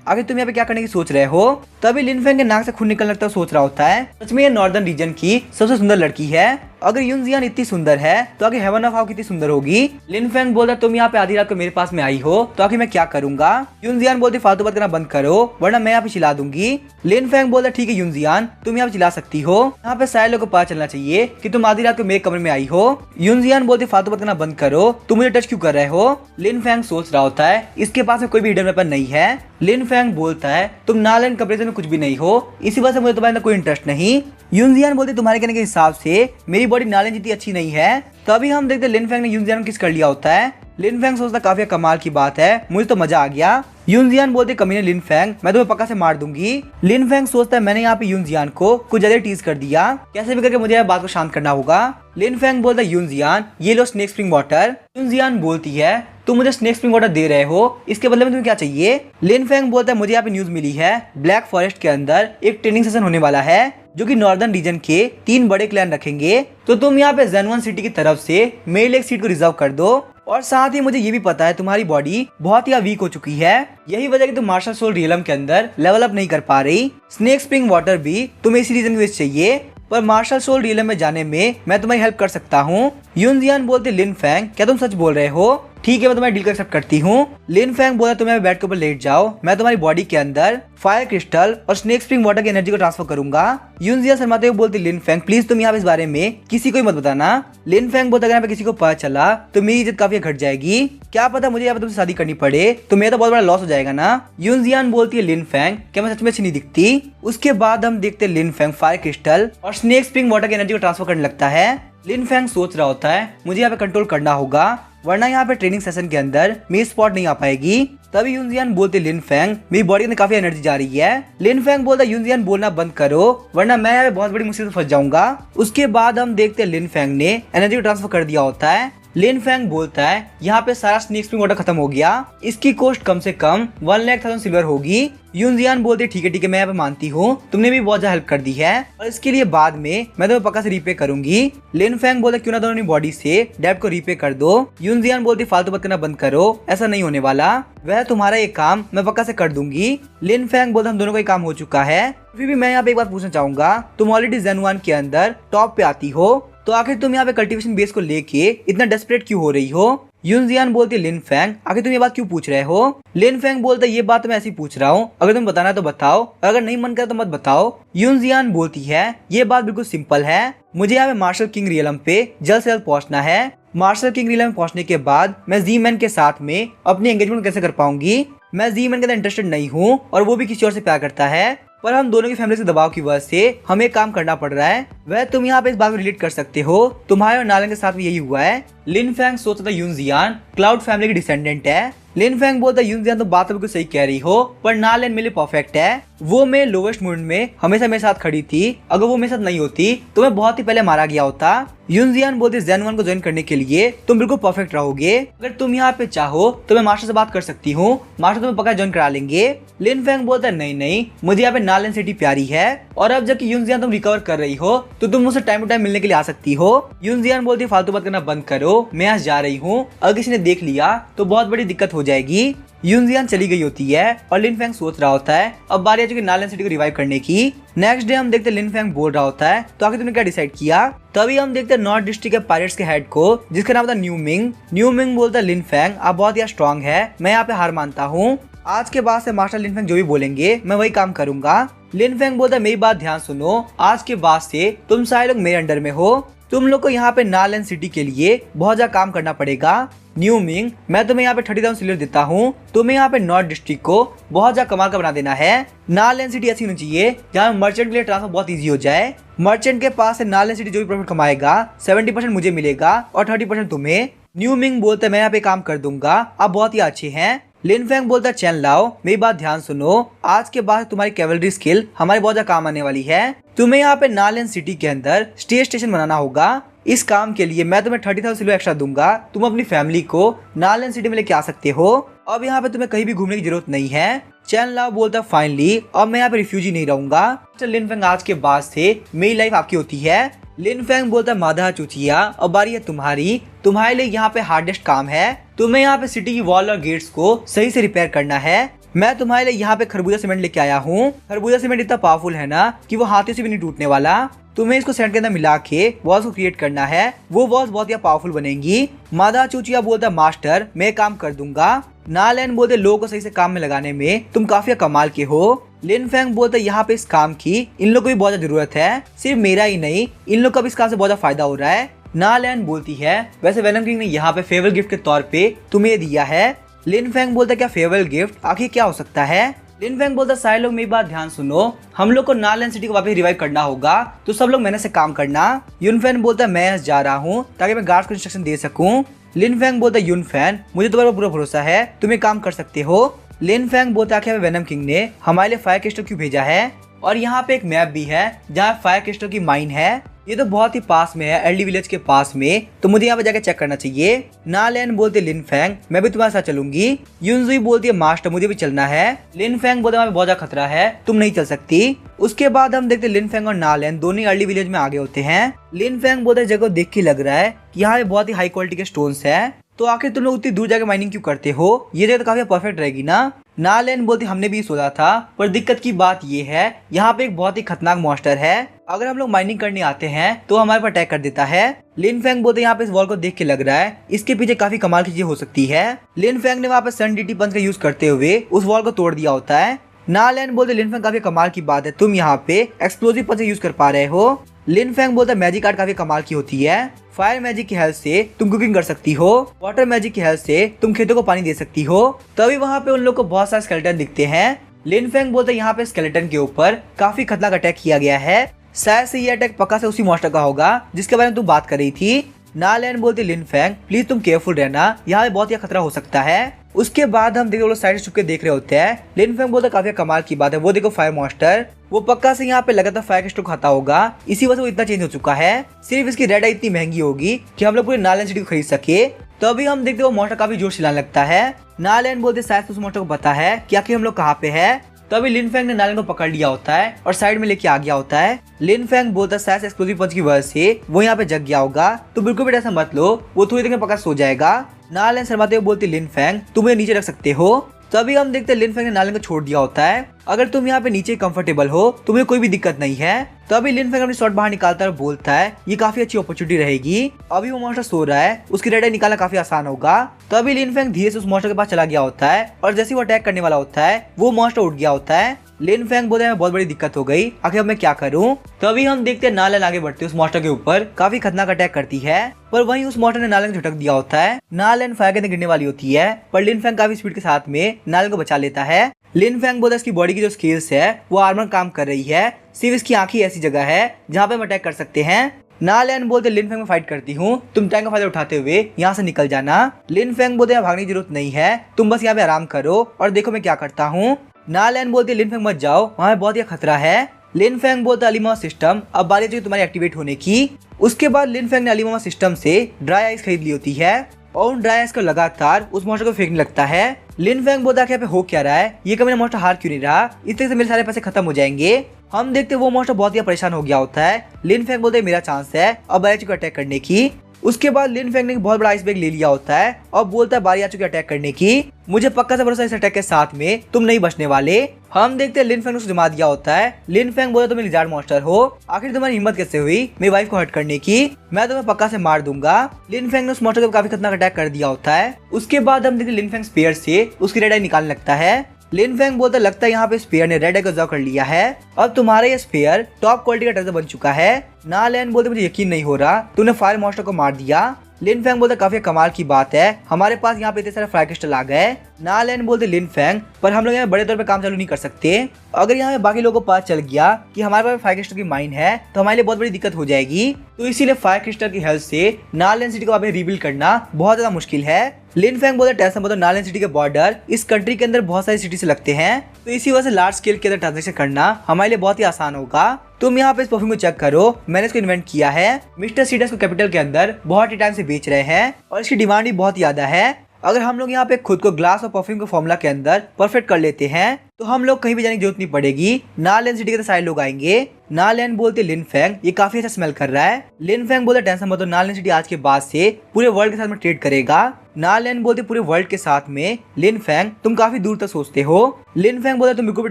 आखिर तुम यहाँ पे क्या करने की सोच रहे हो। तभी लिन फैंग के नाक से खून निकलने लगता सोच रहा होता है सच में ये नॉर्दर्न रीजन की सबसे सुंदर लड़की है, अगर यूनजियान इतनी सुंदर है तो आगे हेवन ऑफ हाउ कितनी सुंदर होगी। लिन फैंग बोलता तुम यहाँ पे आधी रात को मेरे पास में आई हो तो आखिर मैं क्या करूंगा। यूनजियान बोलती फालतू बात करना बंद करो वरना मैं यहाँ पे चिल्ला दूंगी। लिन फैंग बोलता ठीक है यूनजियान तुम यहाँ पे चिल्ला सकती हो, यहाँ पे सारे लोगों को पता चलना चाहिए कि तुम आधी रात को मेरे कमरे में आई हो। यूनजियान बोलती फालतू बात करना बंद करो, तुम मुझे टच क्यों कर रहे हो। लिन फैंग सोच रहा होता है इसके पास में कोई भी हिडन वेपन नहीं है। लिन फैंग बोलता है तुम नालैंड कंपैरिजन में कुछ भी नहीं हो, इसी वजह से मुझे तुम्हारे अंदर कोई इंटरेस्ट नहीं। यूनजियान बोलते तुम्हारे कहने के हिसाब से मेरी बॉडी नालैंड जितनी अच्छी नहीं है। तभी हम देखते लिन फैंग ने यूनजियान को किस कर लिया होता है। लिन फैंग सोचता काफी कमाल की बात है, मुझे तो मजा आ गया। यूनजियान बोलते कमीने लिन फैंग मैं तुम्हें पक्का से मार दूंगी। लिन फैंग सोचता है मैंने यहाँ पे यूनजियान को कुछ ज्यादा टीज कर दिया, कैसे भी करके मुझे यह बात को शांत करना होगा। लिन फैंग बोलता है यूनजियान ये लो स्नेक स्प्रिंग वाटर। यूनजियान बोलती है तुम मुझे स्नेक स्प्रिंग वाटर दे रहे हो, इसके बदले में तुम्हें क्या चाहिए। लिन फैंग बोलता है मुझे यहाँ पे न्यूज मिली है ब्लैक फॉरेस्ट के अंदर एक ट्रेनिंग सेशन होने वाला है जो कि नॉर्दर्न रीजन के 3 बड़े क्लैन रखेंगे, तो तुम यहाँ पे ज़ेनवन सिटी की तरफ से मेरे लिए एक सीट को रिजर्व कर दो। और साथ ही मुझे ये भी पता है तुम्हारी बॉडी बहुत ही वीक हो चुकी है, यही वजह कि तुम मार्शल सोल रियलम के अंदर लेवल अप नहीं कर पा रही। स्नेक स्प्रिंग वाटर भी तुम्हें इसी रीजन की वजह से चाहिए, पर मार्शल सोल रियलम में जाने में मैं तुम्हारी हेल्प कर सकता हूँ। यूनजियान बोलते लिन फैंग क्या तुम सच बोल रहे हो, ठीक है मैं तुम्हारी डील कर एक्सेप्ट करती हूँ। लिन फैंग बोला तुम्हें बेड के ऊपर लेट जाओ, मैं तुम्हारी बॉडी के अंदर फायर क्रिस्टल और स्नेक स्प्रिंग वाटर की एनर्जी को ट्रांसफर करूंगा। यूनजियान शर्माते हुए बोलती लिन फैंग प्लीज तुम यहाँ इस बारे में किसी को मत बताना। लिन फैंग बोलता अगर किसी को पता चला तो मेरी इज्जत काफी घट जाएगी, क्या पता मुझे यहाँ पे तुमसे शादी करनी पड़े तो मेरा तो बहुत बड़ा लॉस हो जाएगा ना। यूनजियान बोलती है लिन फैंग क्या मैं सच में अच्छी नहीं दिखती। उसके बाद हम देखते लिन फैंग फायर क्रिस्टल और स्नेक स्प्रिंग वाटर की एनर्जी को ट्रांसफर करने लगता है। लिन फैंग सोच रहा होता है मुझे यहाँ पे कंट्रोल करना होगा वरना यहाँ पे ट्रेनिंग सेशन के अंदर मेरी स्पॉट नहीं आ पाएगी। तभी यूनजियान बोलते लिन फैंग मेरी बॉडी में काफी एनर्जी जा रही है। लिन फैंग बोलता यूनजियान बोलना बंद करो वरना मैं यहाँ पे बहुत बड़ी मुश्किल से फंस जाऊंगा। उसके बाद हम देखते लिन फैंग ने एनर्जी को ट्रांसफर कर दिया होता है। लिन फैंग बोलता है यहाँ पे सारा स्नेक स्प्रिंग वाटर खत्म हो गया, इसकी कॉस्ट कम से कम 1,00,000 सिल्वर होगी। यूनजियान बोलते ठीक है मैं यहाँ पे मानती हूँ, तुमने भी बहुत ज्यादा हेल्प कर दी है और इसके लिए बाद में मैं तुम्हें पक्का से रीपे करूंगी। लिन फैंग बोलता क्यों ना दोनों बॉडी से डेब्ट को रीपे कर दो। यूनजियान बोलती फालतू बात करना बंद करो, ऐसा नहीं होने वाला, वह तुम्हारा एक काम मैं पक्का से कर दूंगी। लिन फैंग बोलता हम दोनों का काम हो चुका है, फिर भी मैं यहाँ पे एक बात पूछना चाहूंगा, तुम ऑलरेडी ज़ेनवन के अंदर टॉप पे आती हो तो आखिर तुम यहाँ पे कल्टीवेशन बेस को लेके इतना डेस्परेट क्यों हो रही हो। यूनजियान बोलती है लिन फैंग आखिर तुम ये बात क्यों पूछ रहे हो। लिन फैंग बोलता है ये बात मैं ऐसी पूछ रहा हूँ, अगर तुम बताना तो बताओ, अगर नहीं मन करे तो मत बताओ। यूनजियान बोलती है ये बात बिल्कुल सिंपल है, मुझे यहाँ पे मार्शल किंग रियलम पे जल्द से जल्द पहुंचना है। मार्शल किंग रियलम में पहुंचने के बाद मैं जी मैन के साथ में अपनी एंगेजमेंट कैसे कर पाऊंगी। मैं जी मैन के अंदर इंटरेस्टेड नहीं हूँ और वो भी किसी और से प्यार करता है, पर हम दोनों की फैमिली से दबाव की वजह से हमें एक काम करना पड़ रहा है। वह तुम यहाँ पे इस बात को रिलेट कर सकते हो, तुम्हारे और नालन के साथ में यही हुआ है। लिन फैंग सोचता था यूनजियान क्लाउड फैमिली की डिसेंडेंट है। लिन फैंग बोलता यूनजियान तो बात बिल्कुल सही कह रही हो, पर नालन मेरे लिए परफेक्ट है, वो मैं लोवेस्ट मोमेंट में हमेशा मेरे साथ खड़ी थी, अगर वो मेरे साथ नहीं होती तो मैं बहुत ही पहले मारा गया होता। यूनजियान बोलती ज़ेनवन को ज्वाइन करने के लिए तुम बिल्कुल परफेक्ट रहोगे, अगर तुम यहाँ पे चाहो तो मैं मास्टर से बात कर सकती हूँ, मास्टर तुम्हें पक्का ज्वाइन करा लेंगे। लिन फैंग बोलता है नहीं मुझे यहाँ पे नालन सिटी प्यारी है, और अब जबकि यूनजियान तुम रिकवर कर रही हो तो तुम मुझसे टाइम टू टाइम मिलने के लिए आ सकती हो। यूनजियान बोलती है फालतू बात करना बंद करो, मैं यहाँ जा रही हूँ, अगर किसी ने देख लिया तो बहुत बड़ी दिक्कत हो जाएगी। यूनजियान चली गई होती है और लिन फैंग सोच रहा होता है अब बारी आ चुकी नालन सिटी को रिवाइव करने की। नेक्स्ट डे हम देखते लिन फैंग बोल रहा होता है तो आखिर तुमने क्या डिसाइड किया। तभी हम देखते नॉर्थ डिस्ट्रिक्ट के पायरेट्स के हेड को जिसका नाम था न्यू मिंग। न्यू मिंग बोलता है लिन फैंग आप बहुत ही स्ट्रांग है, मैं यहाँ पे हार मानता हूँ, आज के बाद से मास्टर लिन फेंग जो भी बोलेंगे मैं वही काम करूंगा। लिन फेंग बोलता है मेरी बात ध्यान सुनो, आज के बाद से तुम सारे लोग मेरे अंडर में हो। तुम लोग को यहाँ पे नालैंड सिटी के लिए बहुत ज्यादा काम करना पड़ेगा। न्यू मिंग, मैं तुम्हें यहाँ पे 30,000 सिल्वर देता हूँ। तुम्हें यहाँ पे नॉर्थ डिस्ट्रिक्ट को बहुत ज्यादा कमाल का बना देना है। नालैंड सिटी ऐसी होनी चाहिए जहाँ मर्चेंट के लिए ट्रांसफर बहुत इजी हो जाए। मर्चेंट के पास से नालैंड सिटी जो भी प्रॉफिट कमाएगा 70% मुझे मिलेगा और 30% तुम्हें। न्यू मिंग बोलते है मैं यहाँ पे काम कर दूंगा, आप बहुत ही अच्छे हैं। लिन फेंग बोलता है चैन लाओ, मेरी बात ध्यान सुनो, आज के बाद तुम्हारी कैवलरी स्किल हमारे बहुत ज्यादा काम आने वाली है। तुम्हें यहाँ पे नालैंड सिटी के अंदर स्टेशन बनाना होगा। इस काम के लिए मैं तुम्हें 30,000 सिल्वर एक्स्ट्रा दूंगा। तुम अपनी फैमिली को नालैंड सिटी में लेके आ सकते हो। अब यहाँ पे तुम्हें कहीं भी घूमने की जरूरत नहीं है। चैन लाओ बोलता फाइनली अब मैं यहाँ पे रिफ्यूजी नहीं रहूंगा। लिन फेंग आज के बाद से मेरी लाइफ आपकी होती है। लिन फेंग बोलता है मादा चूचिया, अब बारी है तुम्हारी। तुम्हारे लिए यहाँ पे हार्डेस्ट काम है। तुम्हें यहाँ पे सिटी की वॉल और गेट्स को सही से रिपेयर करना है। मैं तुम्हारे लिए यहाँ पे खरबूजा सीमेंट लेके आया हूँ। खरबूजा सीमेंट इतना पावरफुल है ना कि वो हाथों से भी नहीं टूटने वाला। तुम्हें इसको सेंट के अंदर मिला के वॉल्स को क्रिएट करना है। वो वॉल्स बहुत ही पावरफुल बनेंगी। मादा चूचिया बोलता मास्टर मैं काम कर दूंगा। नालैंड बोलते लोगों को सही से काम में लगाने में तुम काफी कमाल के हो। लिन फेंग बोलते यहाँ पे इस काम की इन लोगों को भी बहुत ज्यादा जरूरत है। सिर्फ मेरा ही नहीं, इन लोग का भी इस काम से बहुत ज्यादा फायदा हो रहा है। नालैंड बोलती है वैसे वेनम किंग ने यहाँ पे फेवरेट गिफ्ट के तौर पे तुम्हें दिया है। लिन फेंग बोलता क्या फेवरेट गिफ्ट आखिर क्या हो सकता है। लिन फेंग बोलता सारे लोग मेरी बात ध्यान सुनो, हम लोग को नालैंड सिटी को वापस रिवाइव करना होगा, तो सब लोग मेहनत से काम करना। युन फैन बोलता मैं जा रहा हूँ ताकि मैं गार्ड्स को इंस्ट्रक्शन दे सकूं। लिन फेंग बोलता युन फैन मुझे तुम्हारे पर पूरा भरोसा है, तुम्हें काम कर सकते हो। लिन फेंग बोलता है वेनम किंग ने हमारे लिए फायर क्रिस्टल क्यों भेजा है, और यहाँ पे एक मैप भी है जहाँ फायर क्रिस्टल की माइन है। ये तो बहुत ही पास में है, एल्डी विलेज के पास में, तो मुझे यहाँ पे जाके चेक करना चाहिए। नालैंड बोलते लिन फेंग मैं भी तुम्हारे साथ चलूंगी। युनजुई बोलती है मास्टर मुझे भी चलना है। लिन फेंग बोलते हमें बहुत ज्यादा खतरा है, तुम नहीं चल सकती। उसके बाद हम देखते लिन फेंग और नालैंड दोनों अर्ली विलेज में आगे होते हैं। लिन फेंग बोलते जगह देख के लग रहा है कि यहाँ पे बहुत ही हाई क्वालिटी के स्टोन्स है, तो आखिर तुम लोग उतनी दूर जाकर माइनिंग क्यों करते हो, ये जगह तो काफी परफेक्ट रहेगी ना। नालैंड बोलती हमने भी सोचा था, पर दिक्कत की बात ये है यहाँ पे एक बहुत ही खतरनाक मॉन्स्टर है, अगर हम लोग माइनिंग करने आते हैं तो हमारे पर अटैक कर देता है। लिन फेंग बोलते यहाँ पे इस वॉल को देख के लग रहा है इसके पीछे काफी कमाल की चीज हो सकती है। लिन फेंग ने वहाँ पे सन डीटी पंच का यूज करते हुए उस वॉल को तोड़ दिया होता है। नालैंड बोलते लिन फेंग काफी कमाल की बात है तुम यहाँ पे एक्सप्लोसिव पंच यूज कर पा रहे हो। लिन फेंग बोलता मैजिक आर्ट काफी कमाल की होती है, फायर मैजिक की हेल्प से तुम कुकिंग कर सकती हो, वाटर मैजिक की हेल्प से तुम खेतों को पानी दे सकती हो। तभी वहाँ पे उन लोग को बहुत सारे स्केलेटन दिखते हैं। लिन फेंग बोलते यहाँ पे स्केलेटन के ऊपर काफी खतरनाक अटैक किया गया है, शायद से ये अटैक पक्का से उसी मॉन्स्टर का होगा जिसके बारे में तुम बात कर रही थी। नालैंड बोलते लिन फेंग प्लीज तुम केयरफुल रहना, यहाँ पे बहुत ही खतरा हो सकता है। उसके बाद हम देखो साइड से छुप के देख रहे होते हैं। लिन फेंग बोलते काफी कमाल की बात है, वो देखो फायर मॉन्स्टर, वो पक्का से यहाँ पे लगातार फायर क्रिस्टल खाता होगा, इसी वजह से वो इतना चेंज हो चुका है। सिर्फ इसकी रेड आई इतनी महंगी होगी कि हम लोग पूरे नालैंड सिटी को खरीद सके। तो अभी हम देखते वो मॉन्स्टर काफी जोर चिल्लाने लगता है। नालैंड बोलते शायद उस मॉन्स्टर को पता है कि आखिर हम लोग कहाँ पे है। तभी लिन फेंग ने नालैंड को पकड़ लिया होता है और साइड में लेके आ गया होता है। लिन फेंग बोलता शायद एक्सप्लोसिव पंच की वजह से वो यहाँ पे जग गया होगा, तो बिल्कुल भी ऐसा मत लो, वो थोड़ी देर में पक्का सो जाएगा। नालैंड शर्माते हुए बोलती लिन फेंग तुम मुझे नीचे रख सकते हो। तभी हम देखते लिन फेंग ने नालैंड को छोड़ दिया होता है, अगर तुम यहाँ पे नीचे कंफर्टेबल हो तुम्हें कोई भी दिक्कत नहीं है। तभी लिन फेंग अपनी शॉट बाहर निकालता है और बोलता है ये काफी अच्छी अपॉर्चुनिटी रहेगी, अभी वो मॉन्स्टर सो रहा है, उसकी रेड आई निकालना काफी आसान होगा। तभी लिन फेंग धीरे से उस मॉन्स्टर के पास चला गया होता है और जैसे वो अटैक करने वाला होता है वो मॉन्स्टर उठ गया होता है। लिन फेंग बोलते हैं बहुत बड़ी दिक्कत हो गई, आखिर अब मैं क्या करूं। तभी हम देखते हैं नालैंड आगे बढ़ते उस मॉन्स्टर के ऊपर काफी खतरनाक अटैक करती है, पर वहीं उस मॉन्स्टर ने नालैंड को झटक दिया होता है। नालैंड फायर के अंदर गिरने वाली होती है, पर लिन फेंग काफी स्पीड के साथ में नालैंड को बचा लेता है। लिन फेंग बोलता है इसकी बॉडी की जो स्किल्स है वो आर्मर काम कर रही है, सिर्फ इसकी आंखें ऐसी जगह है जहाँ पे हम अटैक कर सकते हैं। नालैंड बोलते लिन फेंग में फाइट करती हूँ, तुम टाइम का फायदा उठाते हुए यहाँ से निकल जाना। लिन फेंग बोलते भागने की जरूरत नहीं है, तुम बस यहाँ पे आराम करो और देखो मैं क्या करता हूँ। नालैंड बोलते लिन फेंग मत जाओ, वहाँ बहुत ही खतरा है। लिन फेंग बोलता अलीमा सिस्टम अब बारी चाहिए तुम्हारी एक्टिवेट होने की। उसके बाद लिन फेंग ने अलीमा सिस्टम से ड्राई आइस खरीद ली होती है और उन ड्राई आइस को लगातार उस मॉन्स्टर को फेंकने लगता है। लिन फेंग बोलता है यहाँ पे हो क्या रहा है, ये कभी मॉन्स्टर हार क्यों नहीं रहा, इस तरह से मेरे सारे पैसे खत्म हो जाएंगे। हम देखते वो मॉन्स्टर बहुत ही परेशान हो गया होता है। लिन फेंग बोलते मेरा चांस है अब बारी को अटैक करने की। उसके बाद लिन फेंग ने बहुत बड़ा आइस बैग ले लिया होता है और बोलता है बारी आ चुकी अटैक करने की, मुझे पक्का से भरोसा इस अटैक के साथ में तुम नहीं बचने वाले। हम देखते हैं लिन फेंग ने उसको जमा दिया होता है। लिन फेंग बोलता तुम लिजार्ड मॉन्स्टर हो, आखिर तुम्हारी हिम्मत कैसे हुई मेरी वाइफ को हर्ट करने की, मैं तुम्हें पक्का से मार दूंगा। लिन फेंग ने उस मॉन्स्टर को काफी खतरनाक अटैक कर दिया होता है। उसके बाद हम देखते लिन फेंग स्पेयर से उसकी रेड आई निकालने लगता है। लिन फेंग बोलता लगता है यहाँ पे स्पेयर ने रेड एग ऑब्जर्व कर लिया है। अब तुम्हारा ये स्पेयर टॉप क्वालिटी का ट्रेजर बन चुका है। ना लैन बोलते मुझे यकीन नहीं हो रहा, तूने फायर मॉन्स्टर को मार दिया। लिन फेंग बोलते काफी कमाल की बात है, हमारे पास यहाँ पे इतने सारे फायर क्रिस्टल आ गए। ना लैन बोलते लिन फेंग, पर हम लोग यहाँ बड़े तौर पे काम चालू नहीं कर सकते। अगर यहाँ पे बाकी लोगों को पता चल गया कि हमारे पास फायर क्रिस्टल की माइन है तो हमारे लिए बहुत बड़ी दिक्कत हो जाएगी। तो इसीलिए फायर क्रिस्टल की हेल्प से नालैन सिटी को वापस रिबिल्ड करना बहुत ज्यादा मुश्किल है। लिन फेंग बोलते टेंशन मतलब नालैन सिटी के बॉर्डर इस कंट्री के अंदर बहुत सारी सिटी से लगते हैं, तो इसी वजह से लार्ज स्केल के अंदर ट्रांजेक्शन करना हमारे लिए बहुत ही आसान होगा। तुम यहाँ पे इस परफ्यूम को चेक करो, मैंने इसको इन्वेंट किया है। मिस्टर सीडस को कैपिटल के अंदर बहुत ही टाइम से बेच रहे हैं और इसकी डिमांड भी बहुत ज्यादा है। अगर हम लोग यहाँ पे खुद को ग्लास और परफ्यूम के फॉर्मूला के अंदर परफेक्ट कर लेते हैं तो हम लोग कहीं भी जाने की जरूरत नहीं पड़ेगी। नालैन सिटी के तो सारे लोग आएंगे। नालैन बोलते लिन फेंग ये काफी अच्छा स्मेल कर रहा है। लिन फेंग बोलते टेंशन मत लो, नालैन सिटी आज के बाद से पूरे वर्ल्ड के साथ में ट्रेड करेगा। नालैन बोलते पूरे वर्ल्ड के साथ में। लिन फेंग तुम काफी दूर तक सोचते हो। लिन फेंग बोलते तुम बिल्कुल भी